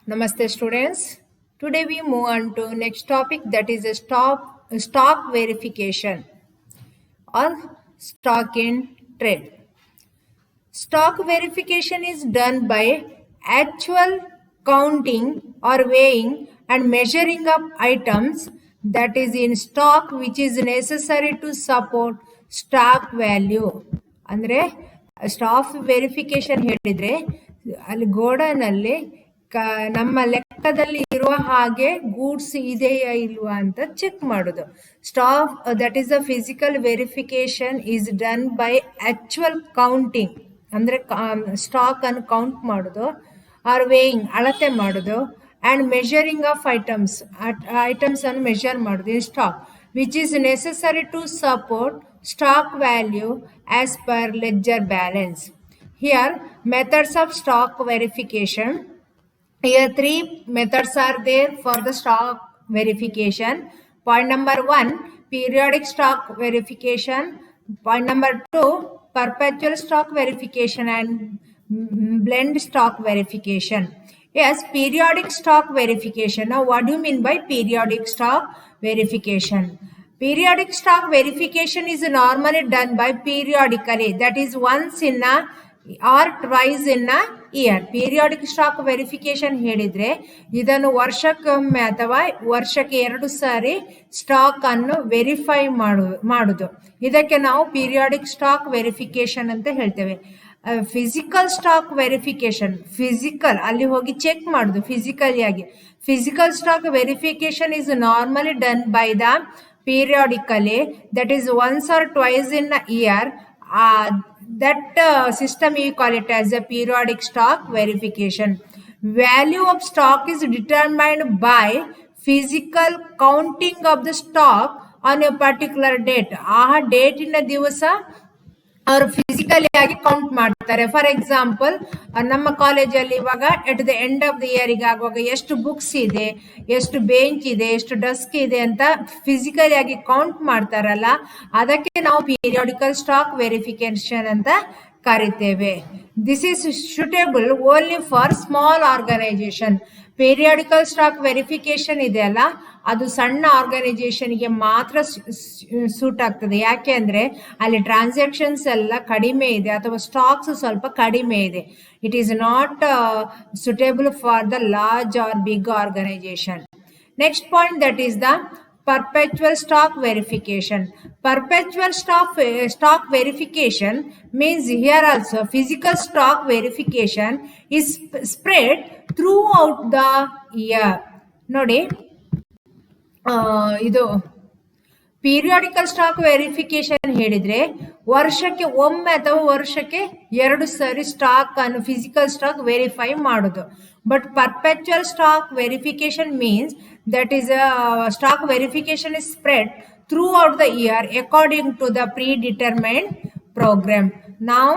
Namaste students. Today we move on to next topic, that is a stock verification or stock in trade. Stock verification is done by actual counting or weighing and measuring of items that is in stock which is necessary to support stock value. ಅಂದರೆ stock verification ಹೇಳಿದ್ರೆ ಅಲ್ಲಿ ಗೋಡನಲ್ಲಿ ನಮ್ಮ ಲೆಕ್ಕದಲ್ಲಿ ಇರುವ ಹಾಗೆ goods ಇದೆಯಾ ಇಲ್ವಾ ಅಂತ ಚೆಕ್ ಮಾಡೋದು. Stock that is a physical verification is done by actual counting, ಅಂದರೆ ಸ್ಟಾಕ್ ಅನ್ನು ಕೌಂಟ್ ಮಾಡೋದು, ಆರ್ ವೇಯಿಂಗ್ ಅಳತೆ ಮಾಡೋದು, ಆ್ಯಂಡ್ ಮೆಷರಿಂಗ್ ಆಫ್ ಐಟಮ್ಸ್ ಅನ್ನು ಮೆಷರ್ ಮಾಡೋದು in stock which is necessary to support stock value as per ledger balance. Here methods of stock verification. Here three methods are there for the stock verification. Point number 1, periodic stock verification. Point number 2, perpetual stock verification and blend stock verification. Yes, periodic stock verification. Now what do you mean by periodic stock verification? Periodic stock verification is normally done by periodically, that is once in a or twice in a year. Periodic stock verification ಹೇಳಿದ್ರೆ ಇದನ್ನು ವರ್ಷಕ್ಕೊಮ್ಮೆ ಅಥವಾ ವರ್ಷಕ್ಕೆ 2 ಸಾರಿ stock ಅನ್ನು verify ಮಾಡುದು. ಇದಕ್ಕೆ ನಾವು periodic stock verification ಅಂತ ಹೇಳ್ತೇವೆ. ಫಿಸಿಕಲ್ ಸ್ಟಾಕ್ ವೆರಿಫಿಕೇಶನ್, ಫಿಸಿಕಲ್ ಅಲ್ಲಿ ಹೋಗಿ ಚೆಕ್ ಮಾಡುದು ಫಿಸಿಕಲಿ ಆಗಿ. Physical stock verification is normally done by the periodically, that is once or twice in a year. That system we call it as a periodic stock verification. Value of stock is determined by physical counting of the stock on a particular date. ಆ ಡೇಟಿನ ದಿವಸ ಅವರು physically ಆಗಿ count ಮಾಡ್ತಾರೆ. For example, ನಮ್ಮ ಕಾಲೇಜಲ್ಲಿ ಇವಾಗ at the end of the ಇಯರಿಗೆ ಆಗುವಾಗ ಎಷ್ಟು ಬುಕ್ಸ್ ಇದೆ, ಎಷ್ಟು ಬೆಂಚ್ ಇದೆ, ಎಷ್ಟು ಡೆಸ್ಕ್ ಇದೆ ಅಂತ ಫಿಸಿಕಲಿ ಆಗಿ ಕೌಂಟ್ ಮಾಡ್ತಾರಲ್ಲ, ಅದಕ್ಕೆ ನಾವು ಪೀರಿಯಾಡಿಕಲ್ ಸ್ಟಾಕ್ ವೆರಿಫಿಕೇಶನ್ ಅಂತ ಕರಿತೇವೆ. This is suitable only for small organisation. Periodical stock verification ಇದೆಯಲ್ಲ, ಅದು ಸಣ್ಣ ಆರ್ಗನೈಸೇಷನ್ಗೆ ಮಾತ್ರ ಸೂಟ್ ಆಗ್ತದೆ. ಯಾಕೆ ಅಂದರೆ ಅಲ್ಲಿ ಟ್ರಾನ್ಸಾಕ್ಷನ್ಸ್ ಎಲ್ಲ ಕಡಿಮೆ ಇದೆ ಅಥವಾ ಸ್ಟಾಕ್ಸ್ ಸ್ವಲ್ಪ ಕಡಿಮೆ ಇದೆ. It is not suitable for the large or big organisation. Next point, that is the perpetual stock verification. Perpetual stock verification means here also physical stock verification is spread throughout the year. ನೋಡಿ, ಇದು periodical stock verification ಹೇಳಿದ್ರೆ ವರ್ಷಕ್ಕೆ ಒಮ್ಮೆ ಅಥವಾ ವರ್ಷಕ್ಕೆ 2 ಸಾರಿ stock ಅನ್ನು physical stock verify ಮಾಡೋದು. But perpetual stock verification means that is stock verification is spread throughout the year according to the predetermined program. ನಾವು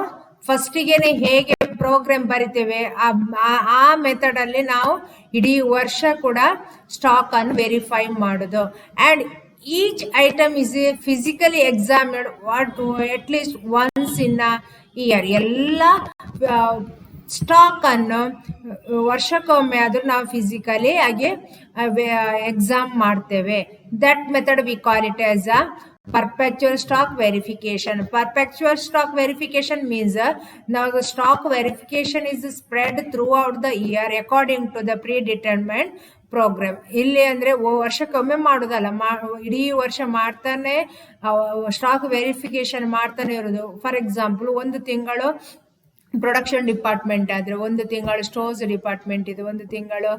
ಫಸ್ಟಿಗೆನೆ ಹೇಗೆ ಪ್ರೋಗ್ರಾಮ್ ಬರಿತೇವೆ ಆ ಮೆಥಡ್ ಅಲ್ಲಿ ನಾವು ಇಡೀ ವರ್ಷ ಕೂಡ ಸ್ಟಾಕ್ ಅನ್ನು ವೆರಿಫೈ ಮಾಡೋದು. And each item is physically examined at least once in a year. ಎಲ್ಲ ಸ್ಟಾಕ್ ಅನ್ನು ವರ್ಷಕ್ಕೊಮ್ಮೆ ಆದ್ರೂ ನಾವು ಫಿಸಿಕಲಿ ಆಗಿ ಎಕ್ಸಾಮ್ ಮಾಡ್ತೇವೆ. That method we call it as a perpetual stock verification. Perpetual stock verification means now the stock verification is spread throughout the year according to the predetermined programme. ಇಲ್ಲಿ ಅಂದರೆ ವರ್ಷಕ್ಕೊಮ್ಮೆ ಮಾಡೋದಲ್ಲ, ಇಡೀ ವರ್ಷ ಮಾಡ್ತಾನೆ ಸ್ಟಾಕ್ ವೆರಿಫಿಕೇಶನ್ ಮಾಡ್ತಾನೆ ಇರೋದು. ಫಾರ್ ಎಕ್ಸಾಂಪಲ್, ಒಂದು ತಿಂಗಳು ಪ್ರೊಡಕ್ಷನ್ ಡಿಪಾರ್ಟ್ಮೆಂಟ್ ಆದರೆ, ಒಂದು ತಿಂಗಳು ಸ್ಟೋರ್ಸ್ ಡಿಪಾರ್ಟ್ಮೆಂಟ್ ಇದು, ಒಂದು ತಿಂಗಳು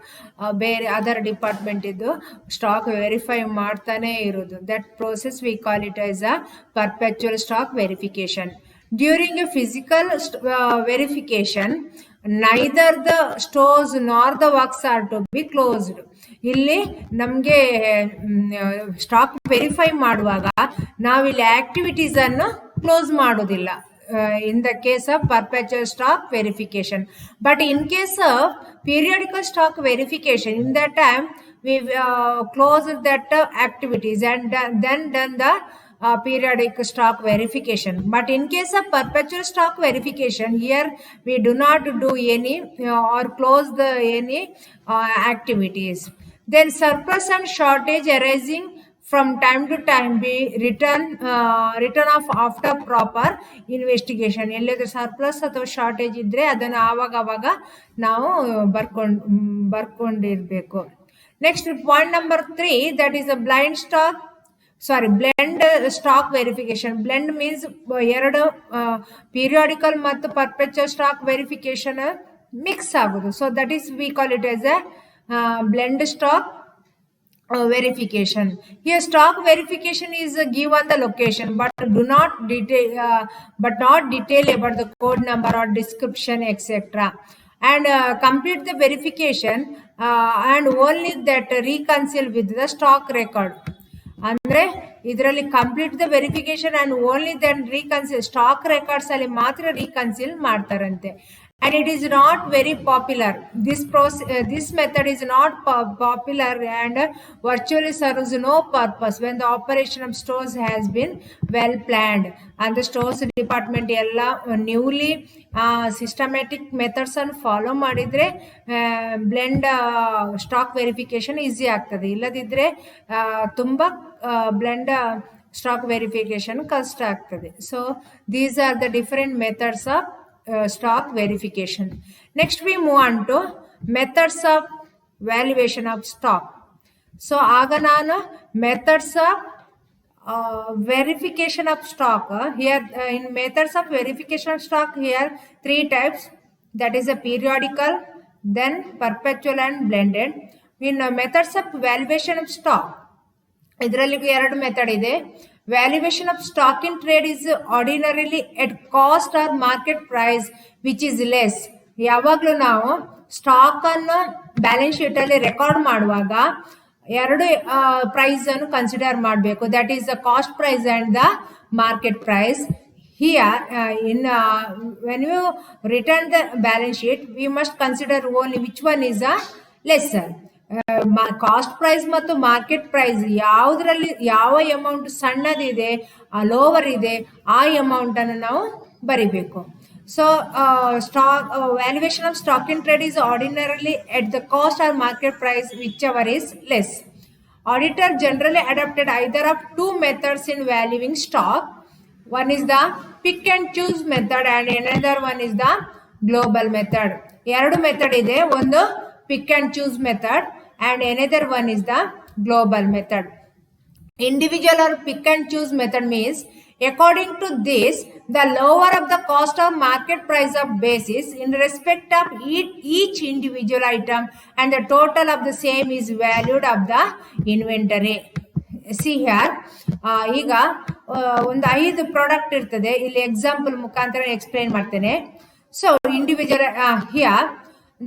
ಬೇರೆ ಅದರ್ ಡಿಪಾರ್ಟ್ಮೆಂಟ್ ಇದ್ದು ಸ್ಟಾಕ್ ವೆರಿಫೈ ಮಾಡ್ತಾನೆ ಇರೋದು. That process we call it as a perpetual stock verification. During a physical verification neither the stores nor the works are to be closed. ಇಲ್ಲಿ ನಮಗೆ ಸ್ಟಾಕ್ ವೆರಿಫೈ ಮಾಡುವಾಗ ನಾವಿಲ್ಲಿ ಆಕ್ಟಿವಿಟೀಸ್ ಅನ್ನು close ಮಾಡೋದಿಲ್ಲ in the case of perpetual stock verification. But in case of periodical stock verification, in that time we close that activities and then done the periodic stock verification. But in case of perpetual stock verification, here we do not do any or close the any activities. Then surplus and shortage arising from time to time be return off after proper investigation. ಎಲ್ಲಿಯಾದ್ರೂ surplus ಅಥವಾ shortage ಇದ್ರೆ ಅದನ್ನು ಆವಾಗ ನಾವು ಬರ್ಕೊಂಡಿರ್ಬೇಕು. Next point number 3, that is a blend stock verification. Blend means ಎರಡು periodical ಮತ್ತು perpetual stock verification mix ಆಗೋದು. So that is we call it as a blend stock verification. Here stock verification is given the location but not detail about the code number or description etc. And complete the verification and only that reconcile with the stock record. ಅಂದ್ರೆ ಇದರಲ್ಲಿ complete the verification and only then reconcile stock records ಅಲ್ಲಿ ಮಾತ್ರ ರೀಕನ್ಸಿಲ್ ಮಾಡ್ತಾರಂತೆ. And it is not very popular. This method is not popular and virtually serves no purpose when the operation of stores has been well planned and the stores department ಎಲ್ಲ newly systematic methods ಅನ್ನು follow ಮಾಡಿದ್ರೆ blend stock verification easy ಆಗ್ತದೆ. ಇಲ್ಲದಿದ್ರೆ ತುಂಬ blend stock verification ಕಷ್ಟ ಆಗ್ತದೆ. So these are the different methods of stock verification. Next we move on to methods of valuation of stock. So aga nanu methods of verification of stock here in methods of verification of stock here 3 types, that is a periodical, then perpetual and blended. In methods of valuation of stock ಇದರಲ್ಲಿ 2 method ಇದೆ. Valuation of stock in trade is ordinarily at cost or market price which is less. ಯಾವಾಗಲೂ ನಾವು stock ಅನ್ನು balance sheet ಅಲ್ಲಿ record ಮಾಡುವಾಗ 2 price ಅನ್ನು consider ಮಾಡಬೇಕು. That is the cost price and the market price. Here when you return the balance sheet we must consider only which one is a lesser. Cost price ಮತ್ತು market price ಯಾವುದರಲ್ಲಿ ಯಾವ amount ಸಣ್ಣದಿದೆ lower ಇದೆ ಆ amount ಅನ್ನು ನಾವು ಬರಿಬೇಕು. So stock valuation of stock in trade is ordinarily at the cost or market price whichever is less. Auditor generally adopted either of 2 methods in valuing stock. One is the pick and choose method and another one is the global method. 2 method ಇದೆ, ಒಂದು pick and choose method and another one is the global method. Individual or pick and choose method means according to this the lower of the cost of market price of basis in respect of each individual item and the total of the same is valued of the inventory. See here ಈಗ ಒಂದು 5 product ಇರ್ತದೆ, ಇಲ್ಲಿ example ಮುಖಾಂತರ explain ಮಾಡ್ತೇನೆ. So individual here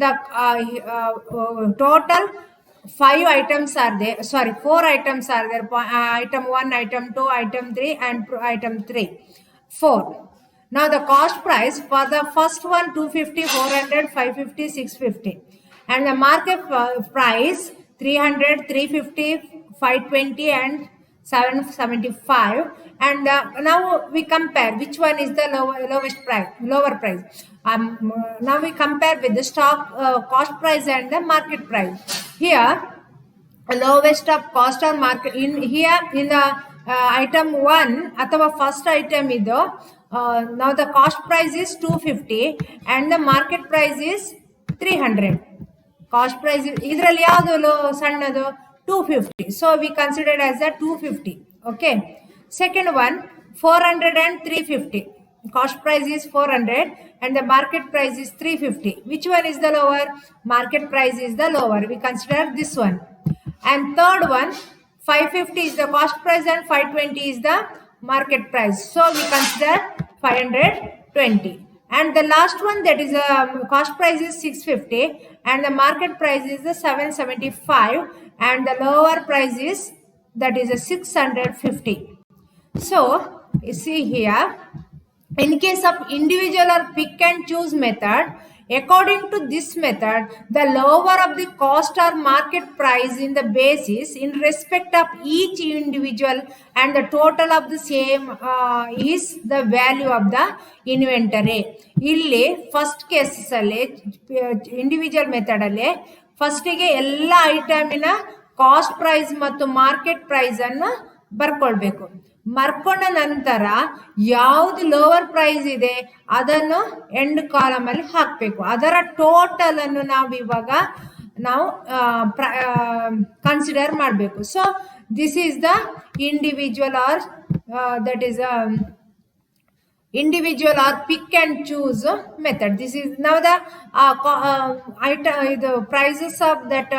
the total 5 items are there, sorry 4 items are there, item 1, item 2, item 3 and item 3, 4. Now the cost price for the first one 250, 400, 550, 650 and the market price 300, 350, 520 and 775 and now we compare which one is the lower price. Now we compare with the stock cost price and the market price. Here lowest of cost or market in here in the item 1 ಅಥವಾ first item idu now the cost price is 250 and the market price is 300. Cost price ಇದರಲ್ಲಿ ಯಾವುದು ಸಣ್ಣದು 250, so we consider as a 250. Okay, second one 400 and 350. Cost price is 400 and the market price is 350. Which one is the lower? Market price is the lower, we consider this one. And third one 550 is the cost price and 520 is the market price, so we consider 520. And the last one, that is cost price is 650 and the market price is the 775 and the lower price is that is a 650. So you see here in case of individual or pick and choose method According to this method, the lower of the cost or market price in the basis in respect of each individual and the total of the same is the value of the inventory. ಇಲ್ಲಿ first cases ಅಲ್ಲಿ individual method ಅಲ್ಲಿ ಫಸ್ಟಿಗೆ ಎಲ್ಲ ಐಟಮಿನ cost price ಮತ್ತು market price ಅನ್ನು ಬರ್ಕೊಳ್ಬೇಕು. ಬರ್ಕೊಂಡ ನಂತರ ಯಾವ್ದು lower price ಇದೆ ಅದನ್ನು ಎಂಡ್ ಕಾಲಮ್ ಅಲ್ಲಿ ಹಾಕಬೇಕು. ಅದರ ಟೋಟಲ್ ಅನ್ನು ನಾವು ಇವಾಗ ಕನ್ಸಿಡರ್ ಮಾಡಬೇಕು. So this is the individual or that is individual or pick and choose method. This is now the item the prices of that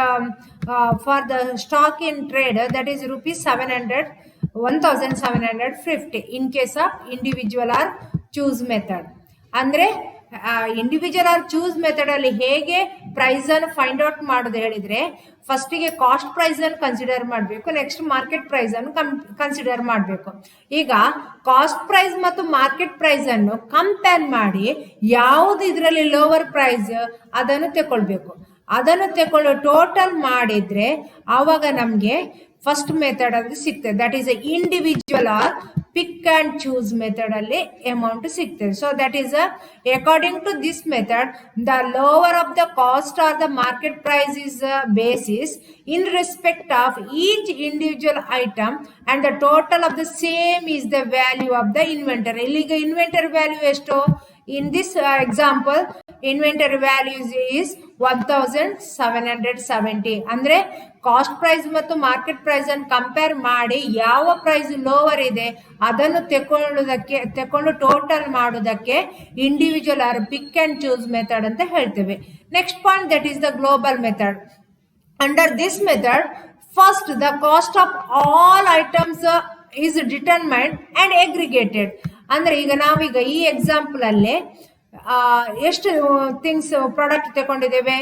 for the stock in trade, that is rupees 1750 in case of individual or choose method. ಅಂದ್ರೆ individual R choose method ಅಲ್ಲಿ ಹೇಗೆ price ಅನ್ನು find out ಮಾಡೋದು ಹೇಳಿದ್ರೆ, ಫಸ್ಟಿಗೆ cost price ಅನ್ನು consider ಮಾಡಬೇಕು, next market price ಅನ್ನು ಕನ್ಸಿಡರ್ ಮಾಡಬೇಕು. ಈಗ ಕಾಸ್ಟ್ ಪ್ರೈಸ್ ಮತ್ತು ಮಾರ್ಕೆಟ್ ಪ್ರೈಸ್ ಅನ್ನು ಕಂಪೇರ್ ಮಾಡಿ ಯಾವುದು ಇದರಲ್ಲಿ ಲೋವರ್ ಪ್ರೈಸ್ ಅದನ್ನು ತಗೊಳ್ಬೇಕು. ಅದನ್ನು ತಗೊಳ್ಳೋ ಟೋಟಲ್ ಮಾಡಿದ್ರೆ ಆವಾಗ ನಮಗೆ ಫಸ್ಟ್ ಮೆಥಡ್ ಅದು ಸಿಗ್ತದೆ. That is individual or pick and choose method ಅಲ್ಲಿ ಅಮೌಂಟ್ ಸಿಗ್ತದೆ. So that is according to this method the lower of the cost or the market price is basis in respect of each individual item and the total of the same is the value of the inventory. ಇಲ್ಲಿಗ inventory value ಎಷ್ಟು? In this example inventory value is 1770. ಅಂದ್ರೆ cost price ಮತ್ತು market price ಅನ್ನು compare ಮಾಡಿ ಯಾವ price lower ಇದೆ ಅದನ್ನು ತಕೊಂಡು ಟೋಟಲ್ ಮಾಡೋದಕ್ಕೆ individual or pick and choose method ಅಂತ ಹೇಳ್ತೇವೆ. Next point that is the global method. Under this method first the cost of all items is determined and aggregated. ಅಂದ್ರೆ ಈಗ ನಾವೀಗ ಈ ಎಕ್ಸಾಂಪಲ್ ಅಲ್ಲಿ ಎಷ್ಟು ಥಿಂಗ್ಸ್ ಪ್ರಾಡಕ್ಟ್ ತಗೊಂಡಿದ್ದೇವೆ?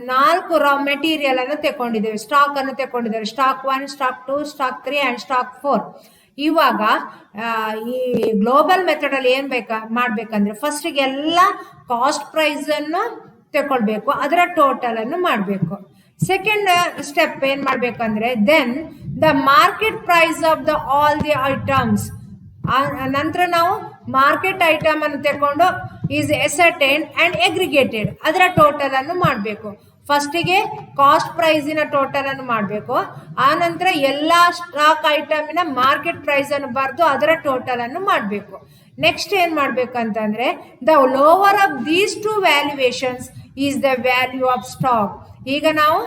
4 ರಾ ಮೆಟೀರಿಯಲ್ ಅನ್ನು ತಗೊಂಡಿದ್ದೇವೆ, ಸ್ಟಾಕ್ ಅನ್ನು ತಗೊಂಡಿದ್ದೇವೆ. Stock 1, stock 2, stock 3 and stock 4. ಇವಾಗ ಈ ಗ್ಲೋಬಲ್ ಮೆಥಡ್ ಅಲ್ಲಿ ಏನ್ ಮಾಡ್ಬೇಕಂದ್ರೆ ಫಸ್ಟಿಗೆ ಎಲ್ಲ ಕಾಸ್ಟ್ ಪ್ರೈಸ್ ಅನ್ನು ತಗೊಳ್ಬೇಕು, ಅದರ ಟೋಟಲ್ ಅನ್ನು ಮಾಡಬೇಕು. ಸೆಕೆಂಡ್ ಸ್ಟೆಪ್ ಏನ್ ಮಾಡ್ಬೇಕಂದ್ರೆ then the market price of the all the items. ನಂತರ ನಾವು ಮಾರ್ಕೆಟ್ ಐಟಮ್ ಅನ್ನು ತಗೊಂಡು ಈಸ್ ಎಸರ್ಟೈನ್ ಅಂಡ್ ಅಗ್ರಿಗೇಟೆಡ್, ಅದರ ಟೋಟಲ್ ಅನ್ನು ಮಾಡಬೇಕು. ಫಸ್ಟಿಗೆ ಕಾಸ್ಟ್ ಪ್ರೈಸಿನ ಟೋಟಲ್ ಅನ್ನು ಮಾಡಬೇಕು, ಆ ನಂತರ ಎಲ್ಲ ಸ್ಟಾಕ್ ಐಟಮಿನ ಮಾರ್ಕೆಟ್ ಪ್ರೈಸ್ ಅನ್ನು ಬರೆದು ಅದರ ಟೋಟಲ್ ಅನ್ನು ಮಾಡಬೇಕು. ನೆಕ್ಸ್ಟ್ ಏನ್ ಮಾಡ್ಬೇಕಂತಂದ್ರೆ the lower of these two valuations is the value of stock. ಈಗ ನಾವು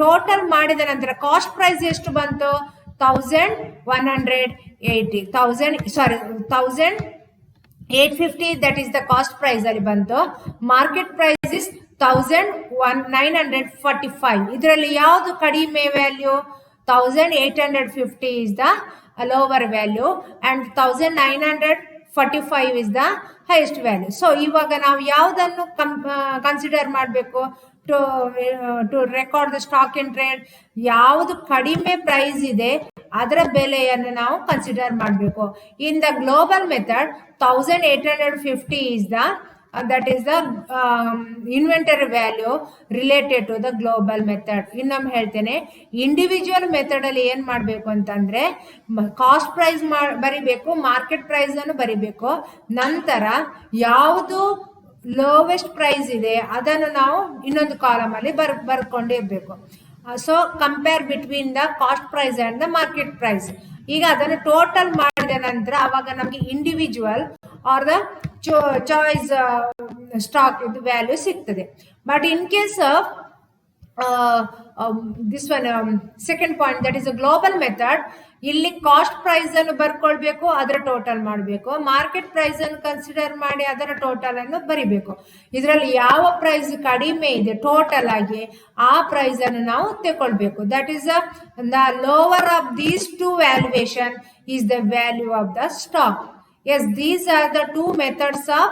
ಟೋಟಲ್ ಮಾಡಿದ ನಂತರ ಕಾಸ್ಟ್ ಪ್ರೈಸ್ ಎಷ್ಟು ಬಂತು? 1850, that is the cost price ಅಲ್ಲಿ ಬಂತು. Market price is 1945. ಇದರಲ್ಲಿ ಯಾವುದು ಕಡಿಮೆ value? 1850 is the lower value and 1945 is the highest value. So ಇವಾಗ ನಾವು ಯಾವುದನ್ನು ಕನ್ಸಿಡರ್ ಮಾಡಬೇಕು to record the stock in trade? ಯಾವುದು ಕಡಿಮೆ ಪ್ರೈಸ್ ಇದೆ ಅದರ ಬೆಲೆಯನ್ನು ನಾವು ಕನ್ಸಿಡರ್ ಮಾಡಬೇಕು. In the global method 1850 is that is the inventory value related to the global method. ಇನ್ನೊಮ್ಮೆ ಹೇಳ್ತೇನೆ, ಇಂಡಿವಿಜುವಲ್ ಮೆಥಡ್ ಅಲ್ಲಿ ಏನ್ ಮಾಡಬೇಕು ಅಂತಂದ್ರೆ ಕಾಸ್ಟ್ ಪ್ರೈಸ್ ಬರಿಬೇಕು, ಮಾರ್ಕೆಟ್ ಪ್ರೈಸ್ ಅನ್ನು ಬರಿಬೇಕು, ನಂತರ ಯಾವುದು ಲೋವೆಸ್ಟ್ ಪ್ರೈಸ್ ಇದೆ ಅದನ್ನು ನಾವು ಇನ್ನೊಂದು ಕಾಲಮ್ ಅಲ್ಲಿ ಬರ್ಕೊಂಡಿರ್ಬೇಕು. So compare between the cost price and the market price. ಈಗ ಅದನ್ನು ಟೋಟಲ್ ಮಾಡಿದ ನಂತರ ಅವಾಗ ನಮಗೆ individual or the choice stock value ಸಿಗ್ತದೆ. But in case of this one second point that is a global method, ಇಲ್ಲಿ ಕಾಸ್ಟ್ ಪ್ರೈಸ್ ಅನ್ನು ಬರ್ಕೊಳ್ಬೇಕು, ಅದರ ಟೋಟಲ್ ಮಾಡಬೇಕು, ಮಾರ್ಕೆಟ್ ಪ್ರೈಸ್ ಅನ್ನು ಕನ್ಸಿಡರ್ ಮಾಡಿ ಅದರ ಟೋಟಲ್ ಅನ್ನು ಬರಿಬೇಕು. ಇದರಲ್ಲಿ ಯಾವ ಪ್ರೈಸ್ ಕಡಿಮೆ ಇದೆ ಟೋಟಲ್ ಆಗಿ ಆ ಪ್ರೈಸ್ ಅನ್ನು ನಾವು ತಗೊಳ್ಬೇಕು. That is the lower of these to valuation is the value of the stock. Yes, these are the two methods of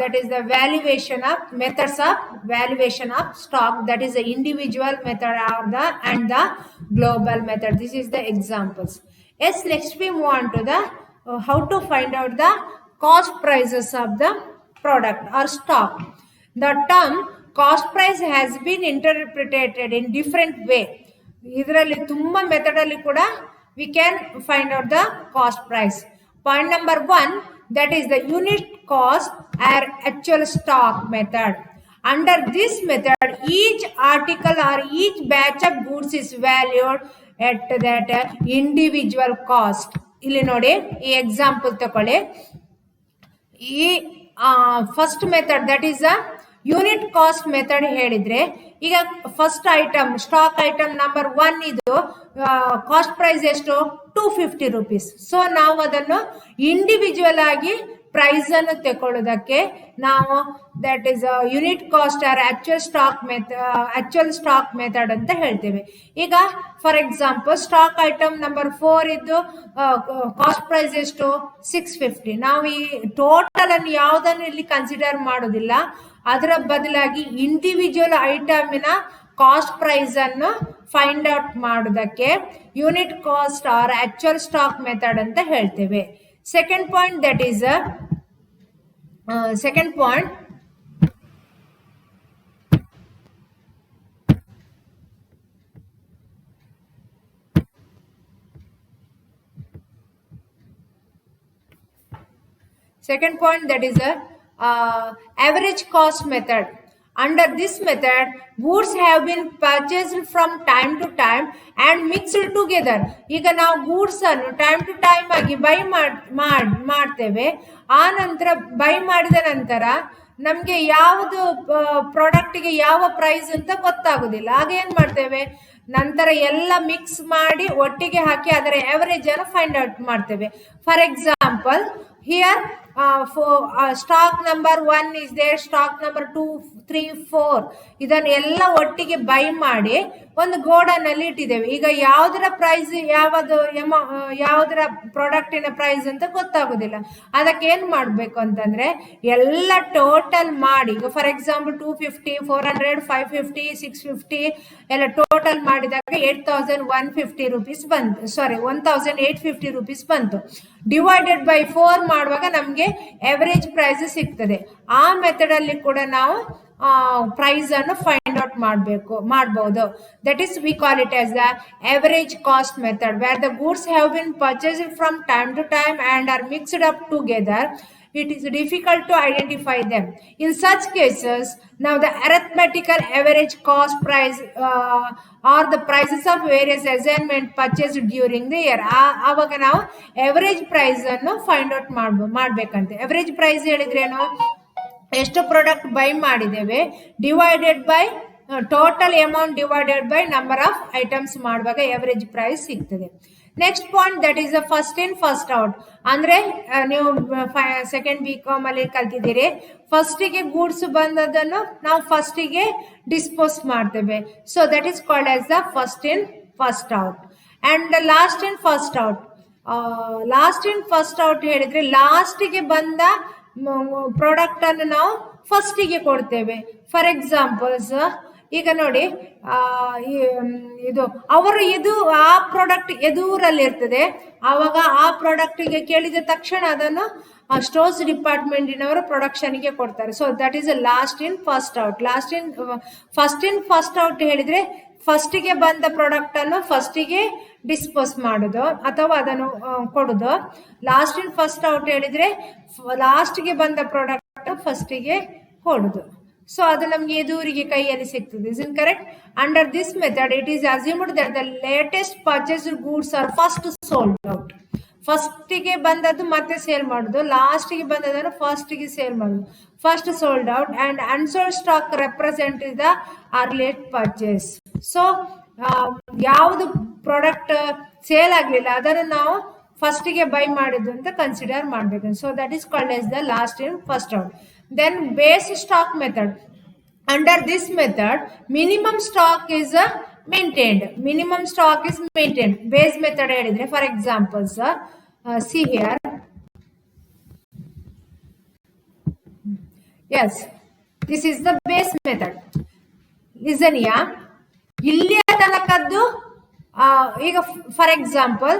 that is the methods of valuation of stock. That is the individual method and the global method. This is the examples. Yes, next we move on to the how to find out the cost prices of the product or stock. The term cost price has been interpreted in different way. ಇದರಲ್ಲಿ ತುಂಬಾ method ಅಲ್ಲಿ ಕೂಡ we can find out the cost price. Point number 1, that is the unit cost or actual stock method. Under this method, each article or each batch of goods is valued at that individual cost. ಇಲ್ಲಿ ನೋಡಿ ಈ example ತಗೊಳ್ಳಿ. ಈ first method that is a unit cost method ಹೇಳಿದ್ರೆ, ಈಗ first item stock item number 1 ಇದು cost price ಎಷ್ಟು 250 rupees. So ನಾವು ಅದನ್ನು ಇಂಡಿವಿಜುವಲ್ ಆಗಿ ಪ್ರೈಸ್ ಅನ್ನು ತಗೊಳ್ಳೋದಕ್ಕೆ ನಾವು that is unit cost or actual stock method ಅಂತ ಹೇಳ್ತೇವೆ. ಈಗ for example stock item number 4 ಇದ್ದು ಕಾಸ್ಟ್ ಪ್ರೈಸ್ ಎಷ್ಟು 650. ನಾವು ಈ ಟೋಟಲ್ ಅನ್ನು ಯಾವುದನ್ನು ಇಲ್ಲಿ ಕನ್ಸಿಡರ್ ಮಾಡೋದಿಲ್ಲ, ಅದರ ಬದಲಾಗಿ ಇಂಡಿವಿಜುವಲ್ ಐಟಮಿನ ಕಾಸ್ಟ್ ಪ್ರೈಸ್ ಅನ್ನು ಫೈಂಡ್ ಔಟ್ ಮಾಡೋದಕ್ಕೆ unit cost or actual stock method ಅಂತ ಹೇಳ್ತೇವೆ. Second point, that is second point, that is a average cost method. Under this method, goods have been purchased from time to time and mixed together. ಈಗ ನಾವು goods ಅನ್ನು time to time ಆಗಿ by ಮಾಡ್ತೇವೆ. ಆ ನಂತರ by ಮಾಡಿದ ನಂತರ ನಮಗೆ ಯಾವುದು ಪ್ರಾಡಕ್ಟ್ಗೆ ಯಾವ ಪ್ರೈಸ್ ಅಂತ ಗೊತ್ತಾಗೋದಿಲ್ಲ. ಆಗ ಏನ್ ಮಾಡ್ತೇವೆ, ನಂತರ ಎಲ್ಲ ಮಿಕ್ಸ್ ಮಾಡಿ ಒಟ್ಟಿಗೆ ಹಾಕಿ ಅದರ ಅವರೇಜ್ ಅನ್ನು ಫೈಂಡ್ ಔಟ್ ಮಾಡ್ತೇವೆ. For example here stock number 1 is there, stock number 2, 3, 4 ಇದನ್ನ ಎಲ್ಲ ಒಟ್ಟಿಗೆ ಬೈ ಮಾಡಿ ಒಂದು ಗೋಡನ್ ಅಲ್ಲಿ ಇಟ್ಟಿದ್ದೇವೆ. ಈಗ ಯಾವುದರ ಪ್ರೈಸ್ ಯಾವುದರ ಪ್ರಾಡಕ್ಟಿನ ಪ್ರೈಸ್ ಅಂತ ಗೊತ್ತಾಗೋದಿಲ್ಲ. ಅದಕ್ಕೆ ಏನ್ ಮಾಡ್ಬೇಕು ಅಂತಂದ್ರೆ ಎಲ್ಲ ಟೋಟಲ್ ಮಾಡಿ, ಈಗ ಫಾರ್ ಎಕ್ಸಾಂಪಲ್ 250, 400, 550, 650 ಎಲ್ಲ ಟೋಟಲ್ ಮಾಡಿದಾಗ 8150 ರೂಪೀಸ್ ಬಂತು, ಸಾರಿ 1850 ರೂಪೀಸ್ ಬಂತು. ಡಿವೈಡೆಡ್ ಬೈ 4 ಮಾಡುವಾಗ ನಮ್ಗೆ ಎವರೇಜ್ ಪ್ರೈಸ್ ಸಿಗ್ತದೆ. ಆ ಮೆಥಡ್ ಅಲ್ಲಿ ಕೂಡ ನಾವು ಪ್ರೈಸ್ ಅನ್ನು ಫೈಂಡ್ ಔಟ್ ಮಾಡಬಹುದು. That is we call it as the average cost method, where the goods have been purchased from time to time and are mixed up together. It is difficult to identify them. In such cases, now the arithmetical average cost price or the prices of various assignment purchased during the year. ಆವಾಗ ನಾವು average price ಅನ್ನು find out ಮಾಡ್ಬೇಕಂತೆ. Average price ಹೇಳಿದ್ರೇನು, ಎಷ್ಟು product by ಮಾಡಿದ್ದೇವೆ divided by total amount divided by number of items ಮಾಡುವಾಗ average price ಸಿಗ್ತದೆ. Next point, that is a first in first out. ಅಂದ್ರೆ ನೀವು second BCom ಅಲ್ಲಿ ಕಲ್ತಿದ್ದೀರಿ, ಫಸ್ಟಿಗೆ ಗೂಡ್ಸ್ ಬಂದದನ್ನು ನಾವು ಫಸ್ಟಿಗೆ ಡಿಸ್ಪೋಸ್ ಮಾಡ್ತೇವೆ. So that is called as the first in first out. And lost in first out. Lost in first out ಹೇಳಿದ್ರೆ ಲಾಸ್ಟಿಗೆ ಬಂದ ಪ್ರಾಡಕ್ಟ್ ಅನ್ನು ನಾವು ಫಸ್ಟಿಗೆ ಕೊಡ್ತೇವೆ. ಫಾರ್ ಎಕ್ಸಾಂಪಲ್ಸ್ ಈಗ ನೋಡಿ, ಇದು ಆ ಪ್ರಾಡಕ್ಟ್ ಎದುರಲ್ಲಿ ಇರ್ತದೆ, ಆವಾಗ ಆ ಪ್ರಾಡಕ್ಟ್ಗೆ ಕೇಳಿದ ತಕ್ಷಣ ಅದನ್ನು ಸ್ಟೋರ್ಸ್ ಡಿಪಾರ್ಟ್ಮೆಂಟಿನವರು ಪ್ರೊಡಕ್ಷನ್ಗೆ ಕೊಡ್ತಾರೆ. So that is lost in first out. First in first out ಹೇಳಿದ್ರೆ ಫಸ್ಟಿಗೆ ಬಂದ ಪ್ರಾಡಕ್ಟ್ ಅನ್ನು ಫಸ್ಟಿಗೆ ಡಿಸ್ಪೋಸ್ ಮಾಡೋದು ಅಥವಾ ಅದನ್ನು ಕೊಡೋದು. ಲಾಸ್ಟ್ ಇನ್ ಫಸ್ಟ್ ಔಟ್ ಹೇಳಿದ್ರೆ ಲಾಸ್ಟ್ಗೆ ಬಂದ ಪ್ರಾಡಕ್ಟ್ ಫಸ್ಟಿಗೆ ಕೊಡೋದು. ಸೊ ಅದು ನಮ್ಗೆ ಎದುರಿಗೆ ಕೈಯಲ್ಲಿ ಸಿಗ್ತದೆ. Is in correct? Under this method it is assumed that the latest purchased goods are first sold out. ಫಸ್ಟಿಗೆ ಬಂದದ್ದು ಮತ್ತೆ ಸೇಲ್ ಮಾಡೋದು, ಲಾಸ್ಟಿಗೆ ಬಂದದನ್ನು ಫಸ್ಟಿಗೆ ಸೇಲ್ ಮಾಡೋದು. First sold out and unsold stock represent the earliest purchase. So ಯಾವುದು product sale ಆಗಲಿಲ್ಲ ಅದನ್ನು ನಾವು ಫಸ್ಟಿಗೆ ಬೈ ಮಾಡಿದ್ದು ಅಂತ ಕನ್ಸಿಡರ್ ಮಾಡಬೇಕು. So that is called S the lost in first out. Then base stock method. Under this method, minimum stock is maintained. Minimum stock is maintained. Base method ಹೇಳಿದ್ರೆ, for examples, see here. Yes, this is the base method. Listen here. ಇಲ್ಲಿಯ ತನಕದ್ದು ಈಗ for example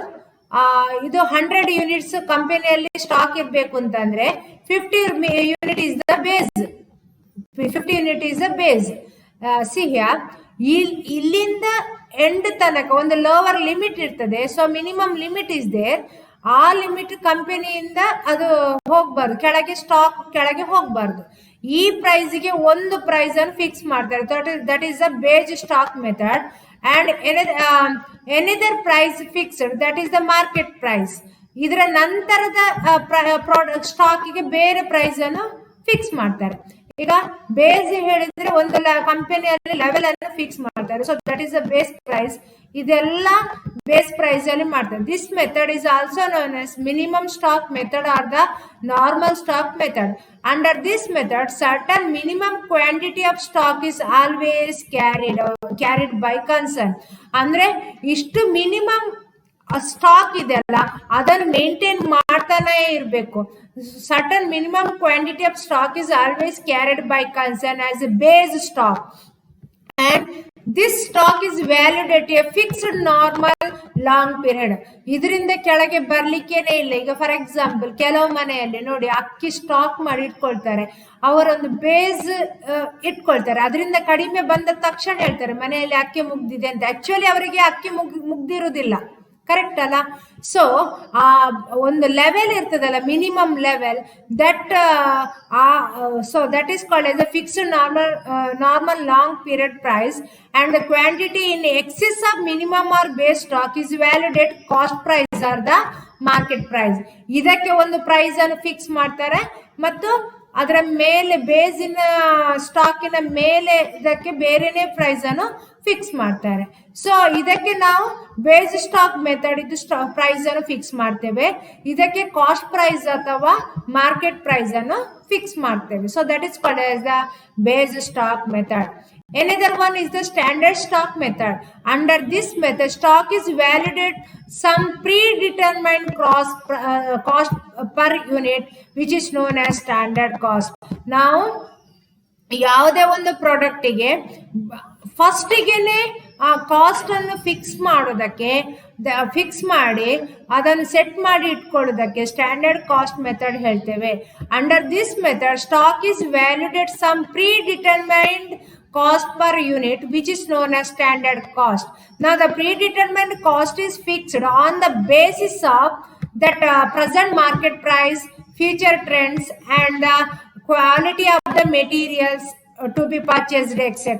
ಇದು 100 units ಕಂಪನಿಯಲ್ಲಿ stock ಇರಬೇಕು ಅಂತಂದ್ರೆ 50 unit is the base. 50 unit is a base. See here, ಇಲ್ಲಿಂದ end ತನಕ ಒಂದು ಲೋವರ್ ಲಿಮಿಟ್ ಇರ್ತದೆ. So minimum limit is there. ಆ ಲಿಮಿಟ್ ಕಂಪನಿಯಿಂದ ಅದು ಹೋಗ್ಬಾರ್ದು, ಸ್ಟಾಕ್ ಕೆಳಗೆ ಹೋಗ್ಬಾರ್ದು. ಈ ಪ್ರೈಸ್ಗೆ ಒಂದು ಪ್ರೈಸ್ ಅನ್ನು ಫಿಕ್ಸ್ ಮಾಡ್ತಾರೆ. That is the base stock method. And another price fixed, that is the market price. ಇದರ ನಂತರದ ಪ್ರಾಡಕ್ಟ್ ಸ್ಟಾಕಿಗೆ ಬೇರೆ ಪ್ರೈಸ್ ಅನ್ನು ಫಿಕ್ಸ್ ಮಾಡ್ತಾರೆ. ಈಗ ಬೇಸ್ ಹೇಳಿದ್ರೆ ಒಂದು ಕಂಪನಿಯಲ್ಲಿ ಲೆವೆಲ್ ಅನ್ನು ಫಿಕ್ಸ್ ಮಾಡ್ತಾರೆ. So that is the base price. ಇದೆಲ್ಲ ಬೇಸ್ ಪ್ರೈಸ್ ಅಲ್ಲಿ ಮಾಡ್ತಾರೆ. This method is also known as minimum stock method or the normal stock method. Under this method, certain minimum quantity of stock is always carried by concern. ಅಂದ್ರೆ ಇಷ್ಟು minimum stock ಇದೆಲ್ಲ ಅದನ್ನು maintain ಮಾಡ್ತಾನೆ ಇರಬೇಕು. Certain minimum quantity of stock is always carried by concern as A base stock. And this stock is valid at a fixed normal long period. ಇದರಿಂದ ಕೆಳಗೆ ಬರ್ಲಿಕ್ಕೇನೆ ಇಲ್ಲ. ಈಗ ಫಾರ್ ಎಕ್ಸಾಂಪಲ್, ಕೆಲವು ಮನೆಯಲ್ಲಿ ನೋಡಿ ಅಕ್ಕಿ ಸ್ಟಾಕ್ ಮಾಡಿ ಇಟ್ಕೊಳ್ತಾರೆ, ಅವರೊಂದು ಬೇಸ್ ಇಟ್ಕೊಳ್ತಾರೆ. ಅದರಿಂದ ಕಡಿಮೆ ಬಂದ ತಕ್ಷಣ ಹೇಳ್ತಾರೆ ಮನೆಯಲ್ಲಿ ಅಕ್ಕಿ ಮುಗ್ದಿದೆ ಅಂತ. ಆಕ್ಚುಲಿ ಅವರಿಗೆ ಅಕ್ಕಿ ಮುಗ್ದಿರುವುದಿಲ್ಲ, ಕರೆಕ್ಟ್ ಅಲ್ಲ? ಸೊ ಆ ಒಂದು ಲೆವೆಲ್ ಇರ್ತದಲ್ಲ, minimum level, that so that is called as a fixed normal long period price. And the quantity in excess of minimum or base stock is valid at cost price or the market price. ಇದಕ್ಕೆ ಒಂದು price ಅನ್ನು fix ಮಾಡ್ತಾರೆ ಮತ್ತು ಅದರ ಮೇಲೆ ಬೇಸಿನ ಸ್ಟಾಕಿನ ಮೇಲೆ ಇದಕ್ಕೆ ಬೇರೆನೆ price ಅನ್ನು ಫಿಕ್ಸ್ ಮಾಡ್ತಾರೆ. ಸೊ ಇದಕ್ಕೆ ನಾವು ಬೇಸ್ ಸ್ಟಾಕ್ ಮೆಥಡ್ ಇದು ಪ್ರೈಸ್ ಅನ್ನು ಫಿಕ್ಸ್ ಮಾಡ್ತೇವೆ. ಇದಕ್ಕೆ ಕಾಸ್ಟ್ ಪ್ರೈಸ್ ಅಥವಾ ಮಾರ್ಕೆಟ್ ಪ್ರೈಸ್ ಅನ್ನು ಫಿಕ್ಸ್ ಮಾಡ್ತೇವೆ. So that is called as the base stock method. Another one is the standard stock method. Under this method, stock is valued at some predetermined cost per unit, which is known as standard cost. Now, ಯಾವುದೇ ಒಂದು ಪ್ರಾಡಕ್ಟಿಗೆ ಫಸ್ಟಿಗೆನೆ ಆ cost ಅನ್ನು fix ಮಾಡೋದಕ್ಕೆ, fix ಮಾಡಿ ಅದನ್ನು set ಮಾಡಿ ಇಟ್ಕೊಳ್ಳೋದಕ್ಕೆ standard cost method ಹೇಳ್ತೇವೆ. Under this method, stock is valued at some predetermined cost per unit, which is known as standard cost. Now the predetermined cost is fixed on the basis of that present market price, future trends, and the quality of the materials to be purchased, etc.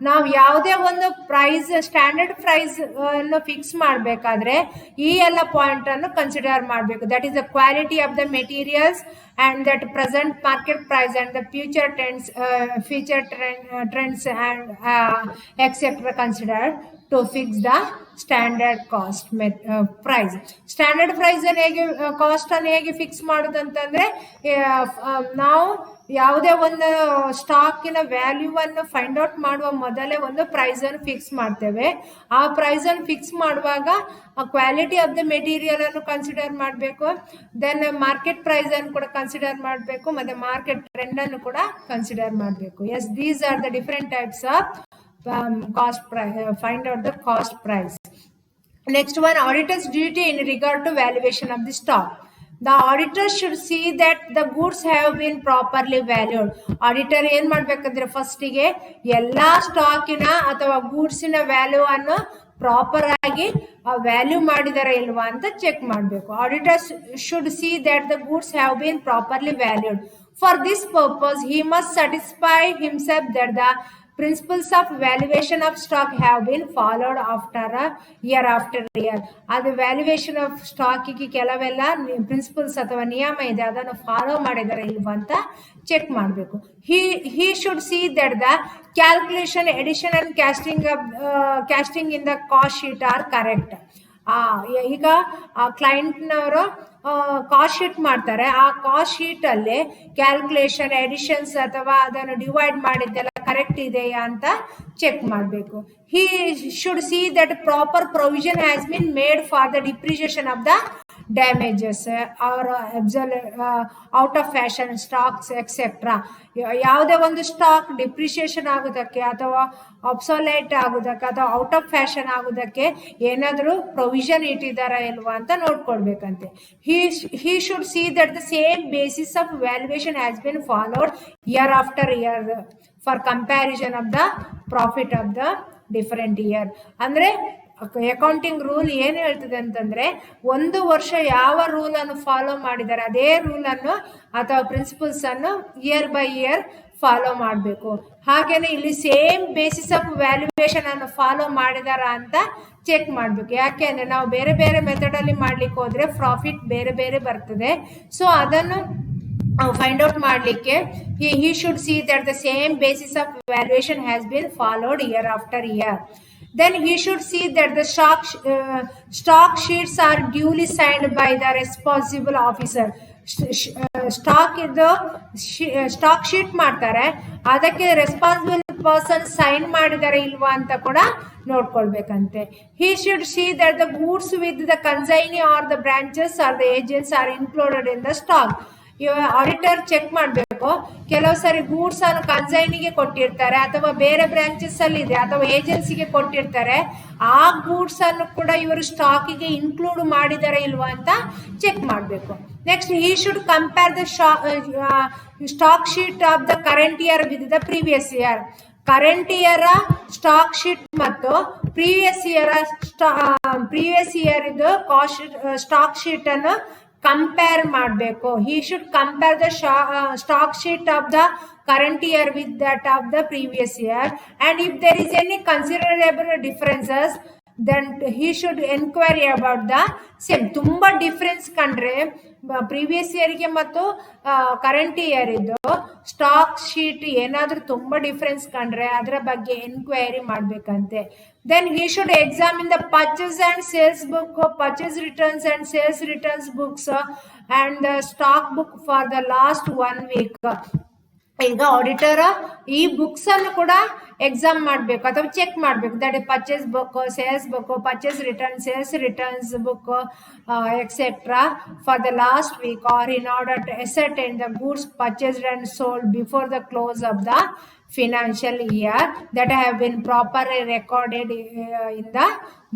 ನಾವು ಯಾವುದೇ ಒಂದು price, standard price ಅನ್ನು fix ಮಾಡಬೇಕಾದ್ರೆ ಈ ಎಲ್ಲ point ಅನ್ನು consider ಮಾಡಬೇಕು. That is the quality of the materials and that present market price and the future trends and etc. considered to fix the standard cost price. Standard price ಅನ್ನು ಹೇಗೆ, cost ಅನ್ನು ಹೇಗೆ fix ಮಾಡೋದಂತಂದ್ರೆ, ನಾವು ಯಾವುದೇ ಒಂದು ಸ್ಟಾಕಿನ ವ್ಯಾಲ್ಯೂವನ್ನು ಫೈಂಡ್ ಔಟ್ ಮಾಡುವ ಮೊದಲೇ ಒಂದು ಪ್ರೈಸ್ ಅನ್ನು ಫಿಕ್ಸ್ ಮಾಡ್ತೇವೆ. ಆ ಪ್ರೈಸ್ ಅನ್ನು ಫಿಕ್ಸ್ ಮಾಡುವಾಗ ಕ್ವಾಲಿಟಿ ಆಫ್ ದ ಮೆಟೀರಿಯಲ್ ಅನ್ನು ಕನ್ಸಿಡರ್ ಮಾಡಬೇಕು, ದೆನ್ ಮಾರ್ಕೆಟ್ ಪ್ರೈಸ್ ಅನ್ನು ಕೂಡ ಕನ್ಸಿಡರ್ ಮಾಡಬೇಕು, ಮತ್ತೆ ಮಾರ್ಕೆಟ್ ಟ್ರೆಂಡ್ ಅನ್ನು ಕೂಡ ಕನ್ಸಿಡರ್ ಮಾಡಬೇಕು. Yes, these are the different types of cost price, find out the cost price. Next one, auditor's duty in regard to valuation of the stock. The auditor should see that the goods have been properly valued. Auditor ಏನ್ ಮಾಡ್ಬೇಕಂದ್ರೆ ಫಸ್ಟಿಗೆ ಎಲ್ಲಾ ಸ್ಟಾಕಿನ ಅಥವಾ ಗೂಡ್ಸಿನ value ಅನ್ನು proper ಆಗಿ value ಮಾಡಿದಾರ ಇಲ್ವಾ ಅಂತ ಚೆಕ್ ಮಾಡಬೇಕು. Auditor should see that the goods have been properly valued. For this purpose he must satisfy himself that the principles of valuation of stock have been followed year after year. ಅದು valuation of ಸ್ಟಾಕಿಗೆ ಕೆಲವೆಲ್ಲ principles ಅಥವಾ ನಿಯಮ ಇದೆ, ಅದನ್ನು follow ಮಾಡಿದಾರೆ ಇಲ್ವಾ ಅಂತ check ಮಾಡಬೇಕು. he should see that the calculation, addition and casting in the cost sheet are correct. ಈಗ ಕ್ಲೈಂಟ್ನವರು ಕಾಸ್ಟ್ ಶೀಟ್ ಮಾಡ್ತಾರೆ, ಆ ಕಾಸ್ಟ್ ಶೀಟ್ ಅಲ್ಲಿ ಕ್ಯಾಲ್ಕುಲೇಷನ್, ಎಡಿಷನ್ಸ್ ಅಥವಾ ಅದನ್ನು ಡಿವೈಡ್ ಮಾಡಿದ್ದೆಲ್ಲ ಕರೆಕ್ಟ್ ಇದೆಯಾ ಅಂತ ಚೆಕ್ ಮಾಡಬೇಕು. he should see that proper provision has been made for the depreciation of the damages or out of fashion stocks etc. ಯಾವುದೇ ಒಂದು ಸ್ಟಾಕ್ ಡಿಪ್ರಿಷಿಯೇಷನ್ ಆಗೋದಕ್ಕೆ ಅಥವಾ ಅಬ್ಸೊಲೇಟ್ ಆಗೋದಕ್ಕೆ ಅಥವಾ ಔಟ್ ಆಫ್ ಫ್ಯಾಷನ್ ಆಗೋದಕ್ಕೆ ಏನಾದರೂ ಪ್ರೊವಿಷನ್ ಇಟ್ಟಿದ್ದಾರಾ ಇಲ್ವಾ ಅಂತ ನೋಡ್ಕೊಳ್ಬೇಕಂತೆ. he should see that the same basis of valuation has been followed year after year for comparison of the profit of the different year. ಅಂದ್ರೆ ಅಕೌಂಟಿಂಗ್ ರೂಲ್ ಏನು ಹೇಳ್ತದೆ ಅಂತಂದ್ರೆ, ಒಂದು ವರ್ಷ ಯಾವ ರೂಲ್ ಅನ್ನು ಫಾಲೋ ಮಾಡಿದ್ದಾರೆ ಅದೇ ರೂಲ್ ಅನ್ನು ಅಥವಾ ಪ್ರಿನ್ಸಿಪಲ್ಸ್ ಅನ್ನು ಇಯರ್ ಬೈ ಇಯರ್ ಫಾಲೋ ಮಾಡಬೇಕು. ಹಾಗೇನೆ ಇಲ್ಲಿ ಸೇಮ್ ಬೇಸಿಸ್ ಆಫ್ ವ್ಯಾಲ್ಯೂಯೇಷನ್ ಅನ್ನು ಫಾಲೋ ಮಾಡಿದಾರ ಅಂತ ಚೆಕ್ ಮಾಡಬೇಕು. ಯಾಕೆ ಅಂದ್ರೆ ನಾವು ಬೇರೆ ಬೇರೆ ಮೆಥಡ್ ಅಲ್ಲಿ ಮಾಡ್ಲಿಕ್ಕೆ ಹೋದ್ರೆ ಪ್ರಾಫಿಟ್ ಬೇರೆ ಬೇರೆ ಬರ್ತದೆ. ಸೊ ಅದನ್ನು ಫೈಂಡ್ ಔಟ್ ಮಾಡಲಿಕ್ಕೆ he should see that the same basis of valuation has been followed year after year. Then he should see that the stock sheets are duly signed by the responsible officer. Stock sheet ಮಾಡ್ತಾರೆ, ಅದಕ್ಕೆ responsible person sign ಮಾಡಿದ್ದಾರೆ ಇಲ್ವಾ ಅಂತ ಕೂಡ ನೋಡ್ಕೊಳ್ಬೇಕಂತೆ. he should see that the goods with the consignee or the branches or the agents are included in the stock. Auditor check ಮಾಡಬೇಕು. ಕೆಲವು ಸರಿ goods ಅನ್ನು ಕನ್ಸೈನಿಗೆ ಕೊಟ್ಟಿರ್ತಾರೆ ಅಥವಾ ಬೇರೆ ಬ್ರಾಂಚಸ್ ಅಲ್ಲಿ ಇದೆ ಅಥವಾ ಏಜೆನ್ಸಿಗೆ ಕೊಟ್ಟಿರ್ತಾರೆ. ಆ ಗೂಡ್ಸ್ ಅನ್ನು ಕೂಡ ಇವರು ಸ್ಟಾಕಿಗೆ ಇನ್ಕ್ಲೂಡ್ ಮಾಡಿದ್ದಾರೆ ಇಲ್ವಾ ಅಂತ ಚೆಕ್ ಮಾಡಬೇಕು. Next he should compare the stock sheet of the current year with the previous year. Current year stock sheet ಮತ್ತು ಪ್ರೀವಿಯಸ್ ಇಯರ್ ಇದು ಸ್ಟಾಕ್ ಶೀಟ್ ಅನ್ನು ಕಂಪೇರ್ ಮಾಡಬೇಕು. he should compare the stock sheet of the current year with that of the previous year, and if there is any considerable differences then he should enquire about the same. ತುಂಬಾ difference ಕಂಡ್ರೆ previous ಇಯರ್ಗೆ ಮತ್ತು current year ಇದ್ದು stock sheet ಏನಾದರೂ ತುಂಬಾ difference ಕಂಡ್ರೆ ಅದರ ಬಗ್ಗೆ enquiry ಮಾಡಬೇಕಂತೆ. Then he should examine the purchase and sales book, purchase returns and sales returns books and the stock book for the last 1 week. ಈಗ ಆಡಿಟರ್ ಈ ಬುಕ್ಸ್ ಅನ್ನು ಕೂಡ ಎಕ್ಸಾಮ್ ಮಾಡಬೇಕು ಅಥವಾ ಚೆಕ್ ಮಾಡಬೇಕು. That is purchase book, sales book, purchase return, sales returns book etcetera for the last week or in order to ascertain the goods purchased and sold before the close of the financial year that have been properly recorded in the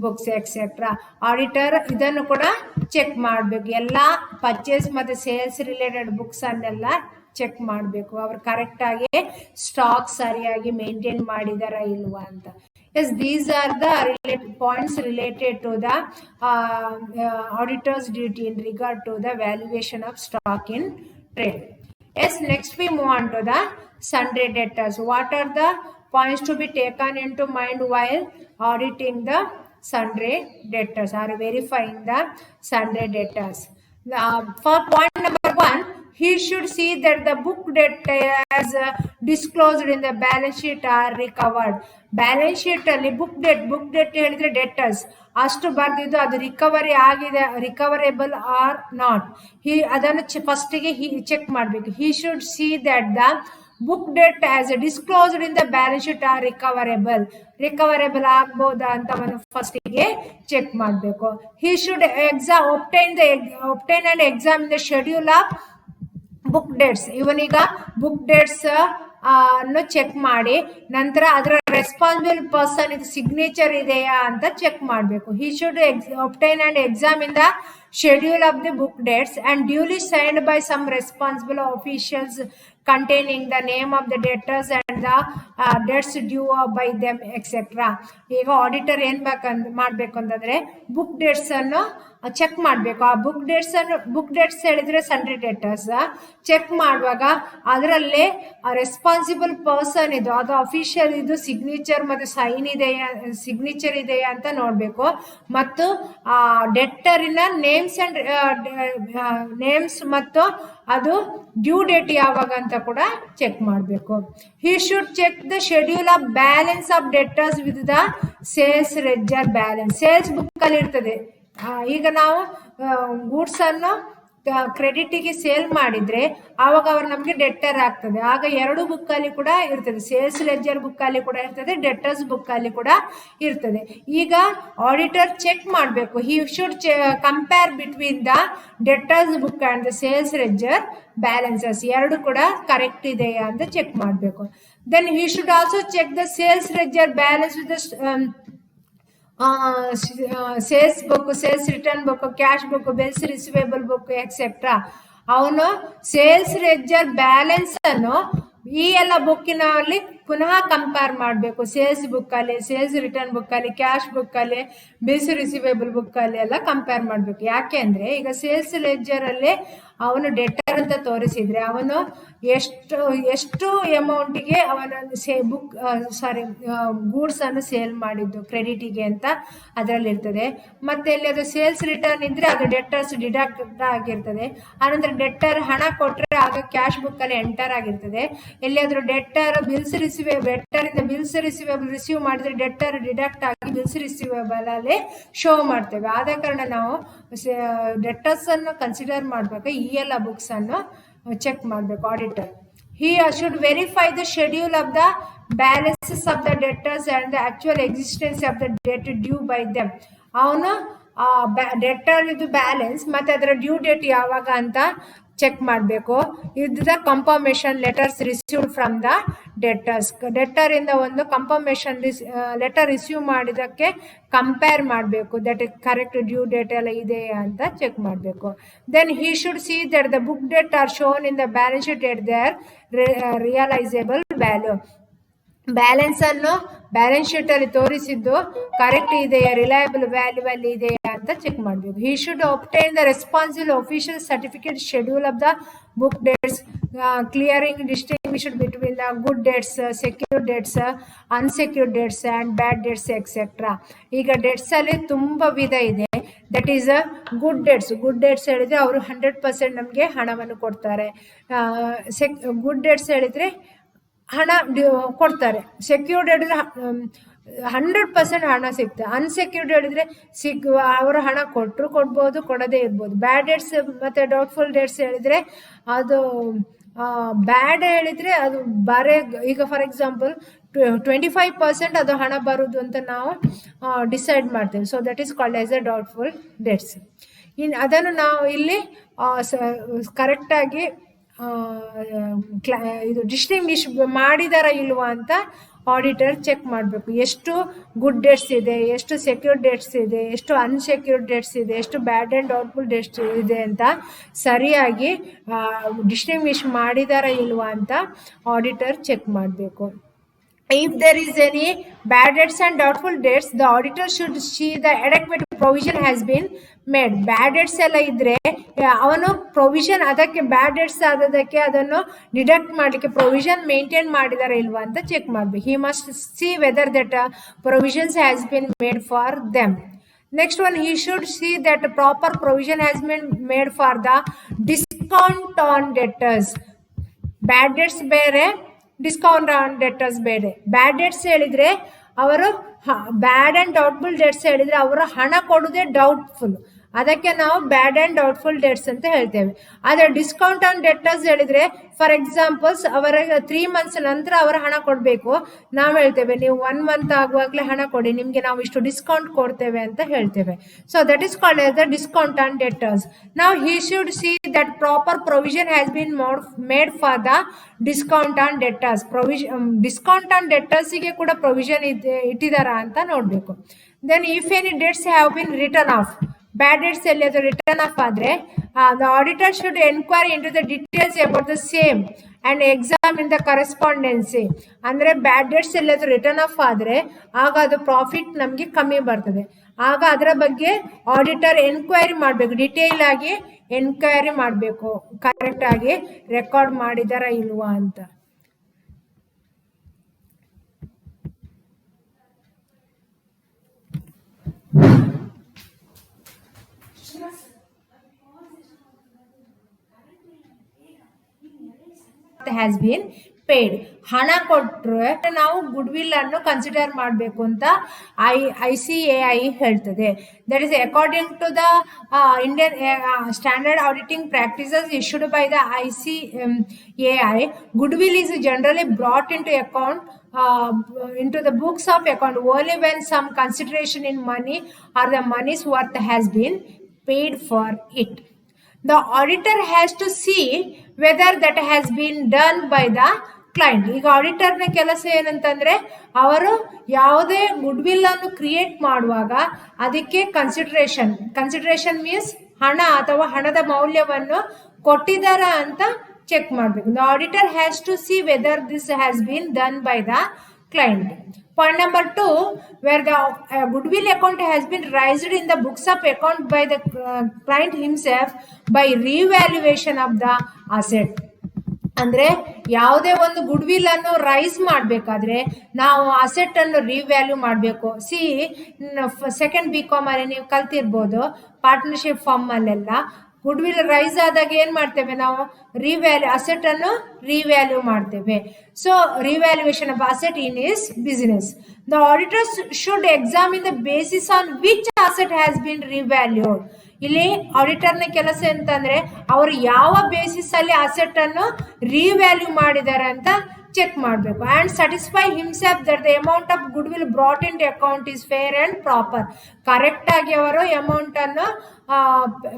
books etc. Auditor ಇದನ್ನು ಕೂಡ check ಮಾಡಬೇಕು. ಎಲ್ಲ purchase ಮತ್ತು sales related books ಅನ್ನೆಲ್ಲ check ಮಾಡಬೇಕು. ಅವ್ರು correct ಆಗಿ stock ಸರಿಯಾಗಿ maintain ಮಾಡಿದಾರ ಇಲ್ವಾ ಅಂತ. Yes, these are the points related to the auditor's duty in regard to the valuation of stock in trade. Yes, next we move on to the sundry debtors. What are the points to be taken into mind while auditing the sundry debtors or verifying the sundry debtors? For point number 1, he should see that the book debt as disclosed in the balance sheet are recovered. Balance sheet ಅಲ್ಲಿ book debt ಹೇಳಿದ್ರೆ debtors ಅಷ್ಟು ಬರ್ದಿದ್ದು ಅದು recovery ಆಗಿದೆ, recoverable R not, ಅದನ್ನು ಫಸ್ಟಿಗೆ check ಮಾಡಬೇಕು. he should see that the book debt as disclosed in the balance sheet are recoverable ಆಗ್ಬೋದಾ ಅಂತ ಫಸ್ಟಿಗೆ ಚೆಕ್ ಮಾಡಬೇಕು. he should obtain and examine the schedule of book debts. ಇವನೀಗ book debts ಅನ್ನು check ಮಾಡಿ ನಂತರ ಅದರ ರೆಸ್ಪಾನ್ಸಿಬಲ್ ಪರ್ಸನ್ ಇದು ಸಿಗ್ನೇಚರ್ ಇದೆಯಾ ಅಂತ ಚೆಕ್ ಮಾಡಬೇಕು. he should obtain and examine the schedule of the book dates and duly signed by some responsible officials containing the name of the debtors and the debts due by them etc. ಈಗ auditor ಏನ್ ಮಾಡಬೇಕು ಅಂತಂದ್ರೆ book debts ಅನ್ನು check ಮಾಡಬೇಕು. ಆ book dates ಹೇಳಿದ್ರೆ sundry ಡೇಟರ್ಸ್ check ಮಾಡುವಾಗ ಅದರಲ್ಲಿ ರೆಸ್ಪಾನ್ಸಿಬಲ್ ಪರ್ಸನ್ ಇದು ಅದು ಅಫಿಷಿಯಲ್ ಇದು ಸಿಗ್ನೇಚರ್ ಮತ್ತು ಸಿಗ್ನೇಚರ್ ಇದೆಯಾ ಅಂತ ನೋಡಬೇಕು. ಮತ್ತು ಡೆಟ್ಟರಿನ ನೇಮ್ಸ್ ಮತ್ತು ಅದು ಡ್ಯೂ ಡೇಟ್ ಯಾವಾಗ ಅಂತ ಕೂಡ ಚೆಕ್ ಮಾಡಬೇಕು. he should check the schedule of balance of debtors with the sales ledger balance. Sales book ಅಲ್ಲಿ ಇರ್ತದೆ. ಈಗ ನಾವು ಗೂಡ್ಸ್ ಅನ್ನು ಕ್ರೆಡಿಟಿಗೆ ಸೇಲ್ ಮಾಡಿದ್ರೆ ಆವಾಗ ಅವ್ರು ನಮಗೆ ಡೆಟ್ಟರ್ ಆಗ್ತದೆ. ಆಗ ಎರಡು ಬುಕ್ಕಲ್ಲಿ ಕೂಡ ಇರ್ತದೆ, ಸೇಲ್ಸ್ ಲೆಡ್ಜರ್ ಬುಕ್ಕಲ್ಲಿ ಕೂಡ ಇರ್ತದೆ, ಡೆಟ್ಟರ್ಸ್ ಬುಕ್ಕಲ್ಲಿ ಕೂಡ ಇರ್ತದೆ. ಈಗ ಆಡಿಟರ್ ಚೆಕ್ ಮಾಡಬೇಕು, he should compare between the debtors book and the sales ledger balances, ಎರಡು ಕೂಡ ಕರೆಕ್ಟ್ ಇದೆಯಾ ಅಂತ ಚೆಕ್ ಮಾಡಬೇಕು. Then he should also check the sales ledger balance with the sales book, sales return book, cash book, bills receivable book etcetera. ಅವನು sales ledger balance ಅನ್ನು ಈ ಎಲ್ಲ ಬುಕ್ಕಿನಲ್ಲಿ ಪುನಃ ಕಂಪೇರ್ ಮಾಡಬೇಕು. ಸೇಲ್ಸ್ ಬುಕ್ಕಲ್ಲಿ, ಸೇಲ್ಸ್ ರಿಟರ್ನ್ ಬುಕ್ಕಲ್ಲಿ, ಕ್ಯಾಶ್ ಬುಕ್ಕಲ್ಲಿ, ಬಿಲ್ಸ್ ರಿಸಿವೇಬಲ್ ಬುಕ್ಕಲ್ಲಿ ಎಲ್ಲ ಕಂಪೇರ್ ಮಾಡಬೇಕು. ಯಾಕೆ ಅಂದರೆ ಈಗ ಸೇಲ್ಸ್ ಲೆಡ್ಜರಲ್ಲಿ ಅವನು ಡೆಟರ್ ಅಂತ ತೋರಿಸಿದರೆ ಅವನು ಎಷ್ಟು ಅಮೌಂಟಿಗೆ ಅವನ ಗೂಡ್ಸನ್ನು ಸೇಲ್ ಮಾಡಿದ್ದು ಕ್ರೆಡಿಟಿಗೆ ಅಂತ ಅದರಲ್ಲಿ ಇರ್ತದೆ. ಮತ್ತು ಎಲ್ಲಿಯಾದರೂ ಸೇಲ್ಸ್ ರಿಟರ್ನ್ ಇದ್ದರೆ ಅದು ಡೆಟರ್ಸ್ ಡಿಡಕ್ಟ್ ಆಗಿರ್ತದೆ. ಆನಂತರ ಡೆಟರ್ ಹಣ ಕೊಟ್ಟರೆ ಆಗ ಕ್ಯಾಶ್ ಬುಕ್ಕಲ್ಲಿ ಎಂಟರ್ ಆಗಿರ್ತದೆ. ಎಲ್ಲಿಯಾದರೂ ಡೆಟರ್ ಬಿಲ್ಸ್ ಡೆಟ್ಟರಿಂದ ಬಿಲ್ಸ್ ರಿಸಿವೇಬಲ್ ರಿಸೀವ್ ಮಾಡಿದರೆ ಡೆಟರ್ ಡಿಡಕ್ಟ್ ಆಗಿ ಬಿಲ್ಸ್ ರಿಸಿವೇಬಲ್ ಅಲ್ಲಿ ಶೋ ಮಾಡ್ತೇವೆ. ಆದ ಕಾರಣ ನಾವು ಡೆಟರ್ಸ್ ಅನ್ನು ಕನ್ಸಿಡರ್ ಮಾಡಬೇಕು. ಈ ಎಲ್ಲ ಬುಕ್ಸ್ ಅನ್ನು ಚೆಕ್ ಮಾಡಬೇಕು auditor. He should verify the schedule of the balances of the debtors and the actual existence of the debt due by them. ಅವನು ಡೆಟರ್ ಇದು ಬ್ಯಾಲೆನ್ಸ್ ಮತ್ತು ಅದರ ಡ್ಯೂ ಡೇಟ್ ಯಾವಾಗ ಅಂತ ಚೆಕ್ ಮಾಡಬೇಕು. ಇದು confirmation letters received from the debtors. ಡೆಟರಿಂದ ಒಂದು ಕನ್ಫರ್ಮೇಷನ್ ಲೆಟರ್ ರಿಸೀವ್ ಮಾಡಿದ್ದಕ್ಕೆ ಕಂಪೇರ್ ಮಾಡಬೇಕು, that is correct due date ಎಲ್ಲ ಇದೆ ಅಂತ ಚೆಕ್ ಮಾಡಬೇಕು. Then he should see that the book debts are shown in the balance sheet at their realisable value. ಬ್ಯಾಲೆನ್ಸನ್ನು balance ಶೀಟಲ್ಲಿ ತೋರಿಸಿದ್ದು ಕರೆಕ್ಟ್ ಇದೆಯಾ, ರಿಲಯಬಲ್ ವ್ಯಾಲ್ಯೂ ಅಲ್ಲಿ ಇದೆಯಾ ಅಂತ ಚೆಕ್ ಮಾಡಬೇಕು. He should obtain the responsible official certificate schedule of the book dates, clearing distinguished between the good dates, secure dates, unsecured dates and bad dates etc. ಈಗ dates ಅಲ್ಲಿ ತುಂಬ ವಿಧ ಇದೆ. That is good dates. Good dates ಹೇಳಿದರೆ ಅವರು 100% ನಮಗೆ ಹಣವನ್ನು ಕೊಡ್ತಾರೆ. ಗುಡ್ ಡೇಟ್ಸ್ ಹೇಳಿದರೆ ಹಣ ಕೊಡ್ತಾರೆ. ಸೆಕ್ಯೂರ್ಡ್ ಹೇಳಿದ್ರೆ 100% ಹಣ ಸಿಗ್ತದೆ. ಅನ್ಸೆಕ್ಯೂರ್ಡ್ ಹೇಳಿದ್ರೆ ಅವರು ಹಣ ಕೊಡ್ಬೋದು, ಕೊಡದೇ ಇರ್ಬೋದು. ಬ್ಯಾಡ್ ಡೇಟ್ಸ್ ಮತ್ತು ಡೌಟ್ಫುಲ್ ಡೇಟ್ಸ್ ಹೇಳಿದರೆ ಅದು ಬ್ಯಾಡ್ ಹೇಳಿದರೆ ಅದು ಈಗ ಫಾರ್ ಎಕ್ಸಾಂಪಲ್ 25% ಅದು ಹಣ ಬರುವುದು ಅಂತ ನಾವು ಡಿಸೈಡ್ ಮಾಡ್ತೇವೆ. So that is called as A doubtful dates. ಅದನ್ನು ನಾವು ಇಲ್ಲಿ ಕರೆಕ್ಟಾಗಿ ಇದು ಡಿಸ್ಟಿಂಗ್ವಿಶ್ ಮಾಡಿದಾರ ಇಲ್ವಾ ಅಂತ ಆಡಿಟರ್ ಚೆಕ್ ಮಾಡಬೇಕು. ಎಷ್ಟು ಗುಡ್ ಡೇಟ್ಸ್ ಇದೆ, ಎಷ್ಟು ಸೆಕ್ಯೂರ್ಡ್ ಡೇಟ್ಸ್ ಇದೆ, ಎಷ್ಟು ಅನ್ಸೆಕ್ಯೂರ್ಡ್ ಡೇಟ್ಸ್ ಇದೆ, ಎಷ್ಟು ಬ್ಯಾಡ್ ಆ್ಯಂಡ್ ಡೌಟ್ಫುಲ್ ಡೇಟ್ಸ್ ಇದೆ ಅಂತ ಸರಿಯಾಗಿ ಡಿಸ್ಟಿಂಗ್ವಿಶ್ ಮಾಡಿದಾರ ಇಲ್ವಾ ಅಂತ ಆಡಿಟರ್ ಚೆಕ್ ಮಾಡಬೇಕು. If there is any bad debts and doubtful debts, the auditor should see the adequate provision has been made. Bad debts ಎಲ್ಲ ಇದ್ರೆ ಅವನು ಪ್ರೊವಿಷನ್ ಅದಕ್ಕೆ ಬ್ಯಾಡ್ ಡೇಟ್ಸ್ ಆದದಕ್ಕೆ ಅದನ್ನು ಡಿಡಕ್ಟ್ ಮಾಡಲಿಕ್ಕೆ ಪ್ರೊವಿಷನ್ ಮೇಂಟೈನ್ ಮಾಡಿದಾರ ಇಲ್ವಾ ಅಂತ ಚೆಕ್ ಮಾಡಬೇಕು. He must see whether that provisions has been made for them. Next one, he should see that proper provision has been made for the discount on debtors. Bad debts ಬೇರೆ, discount on debtors ಬೇರೆ. ಬ್ಯಾಡ್ dates ಹೇಳಿದರೆ ಅವರು bad and doubtful dates ಹೇಳಿದರೆ ಅವರ ಹಣ ಕೊಡೋದೇ doubtful, ಅದಕ್ಕೆ ನಾವು ಬ್ಯಾಡ್ ಆ್ಯಂಡ್ ಡೌಟ್ಫುಲ್ ಡೇಟ್ಸ್ ಅಂತ ಹೇಳ್ತೇವೆ. ಆದರೆ ಡಿಸ್ಕೌಂಟ್ ಆನ್ ಡೆಟರ್ಸ್ ಹೇಳಿದರೆ ಫಾರ್ ಎಕ್ಸಾಂಪಲ್ಸ್ ಅವರಿಗೆ 3 months ನಂತರ ಅವರ ಹಣ ಕೊಡಬೇಕು. ನಾವು ಹೇಳ್ತೇವೆ ನೀವು 1 month ಆಗುವಾಗಲೇ ಹಣ ಕೊಡಿ, ನಿಮಗೆ ನಾವು ಇಷ್ಟು ಡಿಸ್ಕೌಂಟ್ ಕೊಡ್ತೇವೆ ಅಂತ ಹೇಳ್ತೇವೆ. So that is called as the discount on debtors. ನಾವು he should see that proper provision has been made for the discount on debtors. Discount on ಡೆಟರ್ಸಿಗೆ ಕೂಡ ಪ್ರೊವಿಷನ್ ಇಟ್ಟಿದಾರಾ ಅಂತ ನೋಡಬೇಕು. Then if any debts have been written off, bad debts ಎಲ್ಲಿ ಅದು written off ಆದರೆ the auditor should enquire into the details about the same and examine the correspondence. ಅಂದರೆ bad debts ಎಲ್ಲಾದರೂ ರಿಟರ್ನ್ ಆಫ್ ಆದರೆ ಆಗ ಅದು profit ನಮಗೆ ಕಮ್ಮಿ ಬರ್ತದೆ. ಆಗ ಅದರ ಬಗ್ಗೆ ಆಡಿಟರ್ ಎನ್ಕ್ವೈರಿ ಮಾಡಬೇಕು, ಡಿಟೇಲ್ ಆಗಿ ಎನ್ಕ್ವೈರಿ ಮಾಡಬೇಕು, ಕರೆಕ್ಟಾಗಿ ರೆಕಾರ್ಡ್ ಮಾಡಿದಾರ ಇಲ್ವಾ ಅಂತ. has been paid. ಹಣ ಕೊಟ್ಟರೆ ನಾವು ಗುಡ್ ವಿಲ್ ಅನ್ನು ಕನ್ಸಿಡರ್ ಮಾಡಬೇಕು ಅಂತ ICAI ಹೇಳ್ತದೆ. That is according to the Indian standard auditing practices issued by the ICAI, goodwill is generally brought into account into the books of account only when some consideration in money or the money's worth has been paid for it. The auditor has to see whether that has been done by the client. ಈಗ ಆಡಿಟರ್ನ ಕೆಲಸ ಏನಂತಂದ್ರೆ ಅವರು ಯಾವುದೇ good will ಅನ್ನು create ಮಾಡುವಾಗ ಅದಕ್ಕೆ consideration means ಹಣ ಅಥವಾ ಹಣದ ಮೌಲ್ಯವನ್ನು ಕೊಟ್ಟಿದ್ದಾರ ಅಂತ ಚೆಕ್ ಮಾಡಬೇಕು. The auditor has to see whether this has been done by the client. Point number 2, where the goodwill account has been raised in the books of account by the client himself by revaluation of the asset. ಅಂದ್ರೆ ಯಾವುದೇ ಒಂದು good will ಅನ್ನು rice ಮಾಡಬೇಕಾದ್ರೆ ನಾವು asset ಅನ್ನು revalue ಮಾಡಬೇಕು. Second BCom ಅಲ್ಲಿ ನೀವು ಕಲ್ತಿರ್ಬೋದು, ಪಾರ್ಟ್ನರ್ಶಿಪ್ ಫಾರ್ಮ್ ಅಲ್ಲೆಲ್ಲ ಗುಡ್ ವಿಲ್ ರೈಸ್ ಆದಾಗ ಏನ್ ಮಾಡ್ತೇವೆ ನಾವು ಅಸೆಟ್ ಅನ್ನು ರಿವ್ಯಾಲ್ಯೂ ಮಾಡ್ತೇವೆ. So revaluation of asset in is business. The auditors should examine the basis on which asset has been revalued. ಇಲ್ಲಿ ಆಡಿಟರ್ನ ಕೆಲಸ ಅಂತಂದ್ರೆ ಅವರು ಯಾವ ಬೇಸಿಸ್ ಅಲ್ಲಿ ಅಸೆಟ್ ಅನ್ನು ರಿವ್ಯಾಲ್ಯೂ ಮಾಡಿದ್ದಾರೆ ಅಂತ ಚೆಕ್ ಮಾಡಬೇಕು. And satisfy himself that the amount of good will brought in account is fair and proper. Correct ಆಗಿ ಅವರು ಅಮೌಂಟ್ ಅನ್ನು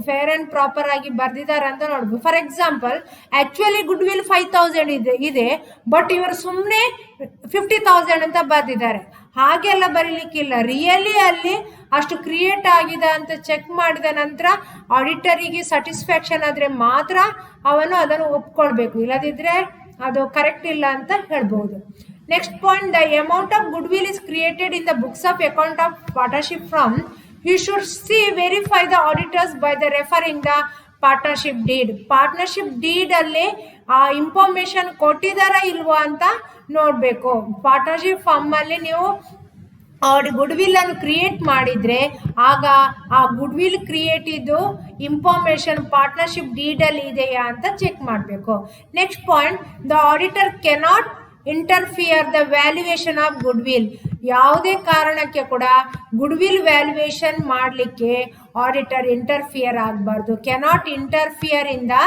ಫೇರ್ ಆ್ಯಂಡ್ ಪ್ರಾಪರ್ ಆಗಿ ಬರ್ದಿದ್ದಾರೆ ಅಂತ ನೋಡ್ಬೇಕು. For example, actually good will 5,000 ಇದೆ, ಬಟ್ ಇವರು ಸುಮ್ಮನೆ 50,000 ಅಂತ ಬರ್ದಿದ್ದಾರೆ. ಹಾಗೆಲ್ಲ ಬರೀಲಿಕ್ಕಿಲ್ಲ. ರಿಯಲಿ ಅಲ್ಲಿ ಅಷ್ಟು ಕ್ರಿಯೇಟ್ ಆಗಿದೆ ಅಂತ ಚೆಕ್ ಮಾಡಿದ ನಂತರ ಆಡಿಟರಿಗೆ ಸ್ಯಾಟಿಸ್ಫ್ಯಾಕ್ಷನ್ ಆದರೆ ಮಾತ್ರ ಅವನು ಅದನ್ನು ಒಪ್ಕೊಳ್ಬೇಕು, ಇಲ್ಲದಿದ್ರೆ ಅದು ಕರೆಕ್ಟ್ ಇಲ್ಲ ಅಂತ ಹೇಳ್ಬೋದು. Next point, the amount of good will is created in the books of account of partnership from he should see verify the auditors by the referring the partnership deed. Partnership deed ಅಲ್ಲಿ ಆ information ಕೊಟ್ಟಿದಾರ ಇಲ್ವಾ ಅಂತ ನೋಡ್ಬೇಕು. Partnership firm ಅಲ್ಲಿ ನೀವು good will ಅನ್ನು create ಮಾಡಿದ್ರೆ ಆಗ ಆ ಗುಡ್ ವಿಲ್ ಕ್ರಿಯೇಟ್ ಇದ್ದು ಇನ್ಫಾರ್ಮೇಶನ್ ಪಾರ್ಟ್ನರ್ಶಿಪ್ ಡೀಡ್ ಅಲ್ಲಿ ಇದೆಯಾ ಅಂತ ಚೆಕ್ ಮಾಡಬೇಕು. Next point, the auditor cannot interfere the valuation of goodwill. ಯಾವುದೇ ಕಾರಣಕ್ಕೆ ಕೂಡ ಗುಡ್ ವಿಲ್ ವ್ಯಾಲ್ಯೂಯೇಷನ್ ಮಾಡಲಿಕ್ಕೆ ಆಡಿಟರ್ ಇಂಟರ್ಫಿಯರ್ ಆಗಬಾರ್ದು. Cannot interfere in the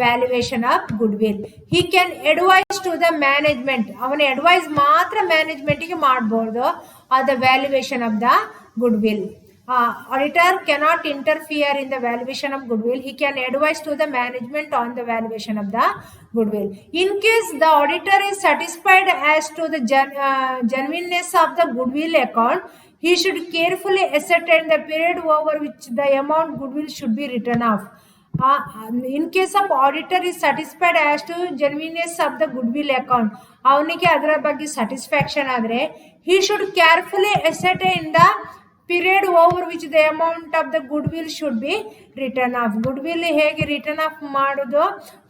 valuation of goodwill. He can advise to the management. ಅವನ advise ಮಾತ್ರ ಮ್ಯಾನೇಜ್ಮೆಂಟ್ಗೆ ಮಾಡ್ಬೋದು the valuation of the goodwill. Auditor cannot interfere in the valuation of goodwill. He can advise to the management on the valuation of the goodwill. In case the auditor is satisfied as to the genuineness of the goodwill account, he should carefully ascertain the period over which the amount goodwill should be written off. In case of auditor is satisfied as to genuineness of the goodwill account, ಅವನಿಗೆ ಅದರ ಬಗ್ಗೆ satisfaction ಆದರೆ he should carefully ascertain the period over which the amount of the goodwill should be written off. goodwill ಹೇಗೆ written off ಮಾಡೋದು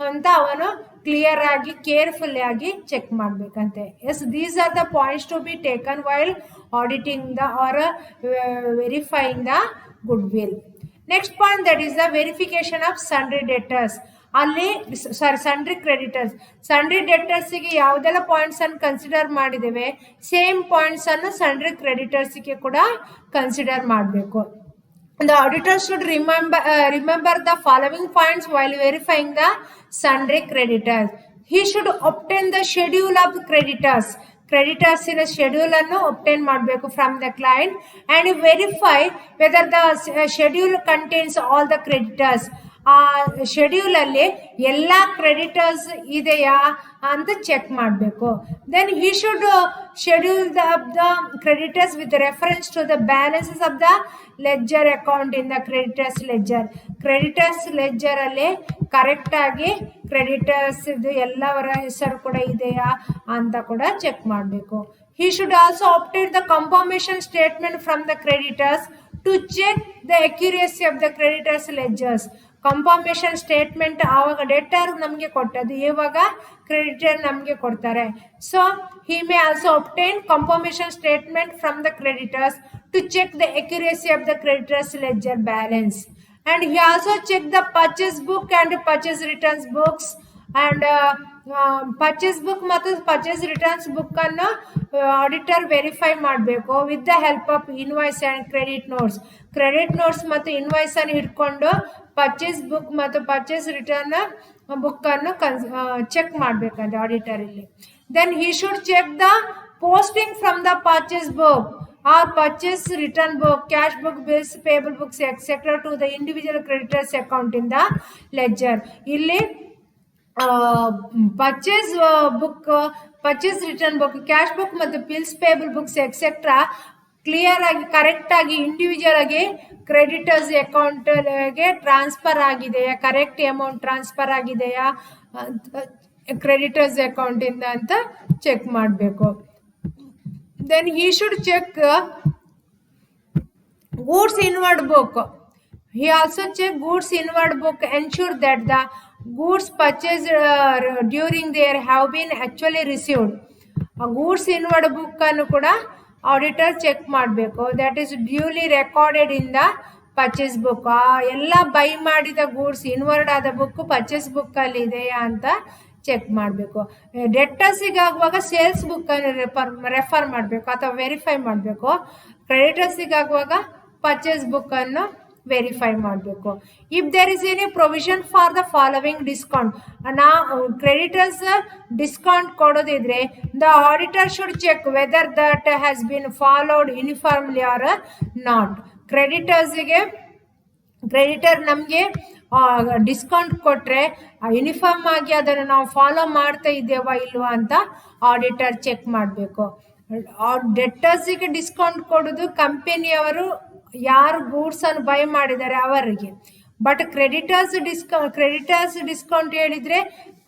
ಅಂತ ಅವನು clear ಆಗಿ careful ಆಗಿ ಚೆಕ್ ಮಾಡಬೇಕಂತೆ. Yes, these are the points to be taken while auditing the or verifying the goodwill. Next point, that is the verification of sundry debtors. ಅಲ್ಲಿ sundry creditors. Sundry ಡೆಟರ್ಸ್ಗೆ ಯಾವುದೆಲ್ಲ points ಅನ್ನು consider ಮಾಡಿದ್ದೇವೆ, same points ಅನ್ನು sundry ಕ್ರೆಡಿಟರ್ಸ್ಗೆ ಕೂಡ consider ಮಾಡಬೇಕು. The auditor should remember the following points while verifying the sundry creditors. He should obtain the schedule of creditors. Creditors in a schedule ಅನ್ನು obtain ಮಾಡಬೇಕು from the client and verify whether the schedule contains all the creditors. ಆ schedule ಅಲ್ಲಿ ಎಲ್ಲ creditors ಇದೆಯಾ ಅಂತ check ಮಾಡಬೇಕು. Then he should schedule the creditors with reference to the balances of the ledger account in the creditors ledger. Creditors ledger ಅಲ್ಲಿ correct ಆಗಿ creditors ಇದು ಎಲ್ಲವರ ಹೆಸರು ಕೂಡ ಇದೆಯಾ ಅಂತ ಕೂಡ ಚೆಕ್ ಮಾಡಬೇಕು. He should also obtain the confirmation statement from the creditors to check the accuracy of the creditors ledgers. Confirmation statement ಆವಾಗ ಡೆಟರ್ ನಮಗೆ ಕೊಟ್ಟದ್ದು, ಇವಾಗ ಕ್ರೆಡಿಟರ್ ನಮಗೆ ಕೊಡ್ತಾರೆ. So he may also obtain confirmation statement from the creditors to check the accuracy of the creditors ledger balance. And he also check the purchase book and purchase returns books and purchase book ಮತ್ತು purchase returns book ಅನ್ನು auditor verify ಮಾಡಬೇಕು with the help of invoice and credit notes ಮತ್ತು invoice ಅನ್ನು ಹಿಡ್ಕೊಂಡು purchase book ಮತ್ತು purchase return book ಅನ್ನು check ಮಾಡಬೇಕಂತೆ auditor ಇಲ್ಲಿ. Then he should check the posting from the purchase book or purchase return book, cash book, bills, payable books, etc. to the individual creditors account in the ledger. ಇಲ್ಲಿ purchase book, purchase return book, cash book ಮತ್ತು bills payable books etcetera clear ಆಗಿ correct ಆಗಿ individual ಆಗಿ creditors ಅಕೌಂಟ್ಗೆ transfer ಆಗಿದೆಯಾ, correct amount transfer ಆಗಿದೆಯಾ creditors ಅಕೌಂಟಿಂದ ಅಂತ ಚೆಕ್ ಮಾಡಬೇಕು. Then he should check goods inward book. He also check goods inward book, ensure that the goods purchased during there have been actually received. Goods inward book ಅನ್ನು ಕೂಡ auditor check ಮಾಡಬೇಕು. That is duly recorded in the purchase book. ಎಲ್ಲ by ಮಾಡಿದ goods inward ಆದ book purchase book ಅಲ್ಲಿ ಇದೆಯಾ ಅಂತ check ಮಾಡಬೇಕು. ಡೆಟರ್ಸಿಗೆ ಆಗುವಾಗ ಸೇಲ್ಸ್ ಬುಕ್ ಅನ್ನು ರೆಫರ್ ಮಾಡಬೇಕು ಅಥವಾ ವೆರಿಫೈ ಮಾಡಬೇಕು. ಕ್ರೆಡಿಟರ್ಸಿಗೆ ಆಗುವಾಗ ಪರ್ಚೇಸ್ ಬುಕ್ ಅನ್ನು ವೆರಿಫೈ ಮಾಡಬೇಕು. If there is any provision for the following discount, creditors discount ಕೊಡೋದಿದ್ರೆ the auditor should check whether that has been followed uniformly or not. Creditor ನಮಗೆ ಡಿಸ್ಕೌಂಟ್ ಕೊಟ್ಟರೆ ಯೂನಿಫಾರ್ಮ್ ಆಗಿ ಅದನ್ನು ನಾವು ಫಾಲೋ ಮಾಡ್ತಾ ಇದ್ದೇವಾ ಇಲ್ವಾ ಅಂತ ಆಡಿಟರ್ ಚೆಕ್ ಮಾಡಬೇಕು. ಡೆಟರ್ಸಿಗೆ ಡಿಸ್ಕೌಂಟ್ ಕೊಡೋದು ಕಂಪನಿಯವರು ಯಾರು ಗೂಡ್ಸನ್ನು ಬೈ ಮಾಡಿದ್ದಾರೆ ಅವರಿಗೆ. ಬಟ್ ಕ್ರೆಡಿಟರ್ಸ್ ಡಿಸ್ಕೌಂಟ್ ಹೇಳಿದರೆ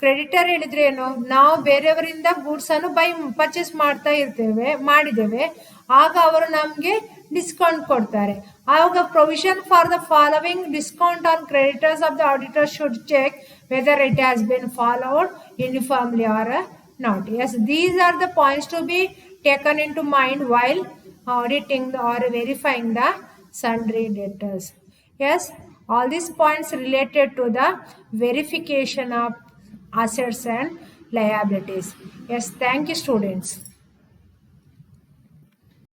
ಕ್ರೆಡಿಟರ್ ಹೇಳಿದ್ರೆ ಏನು, ನಾವು ಬೇರೆಯವರಿಂದ ಗೂಡ್ಸನ್ನು ಪರ್ಚೇಸ್ ಮಾಡಿದ್ದೇವೆ ಆಗ ಅವರು ನಮಗೆ ಡಿಸ್ಕೌಂಟ್ ಕೊಡ್ತಾರೆ. ಆವಾಗ provision for the following discount on creditors of the auditor should check whether it has been followed uniformly or not. Yes, these are the points to be taken into mind while auditing or verifying the sundry debtors. Yes, all these points related to the verification of assets and liabilities. Yes, thank you students.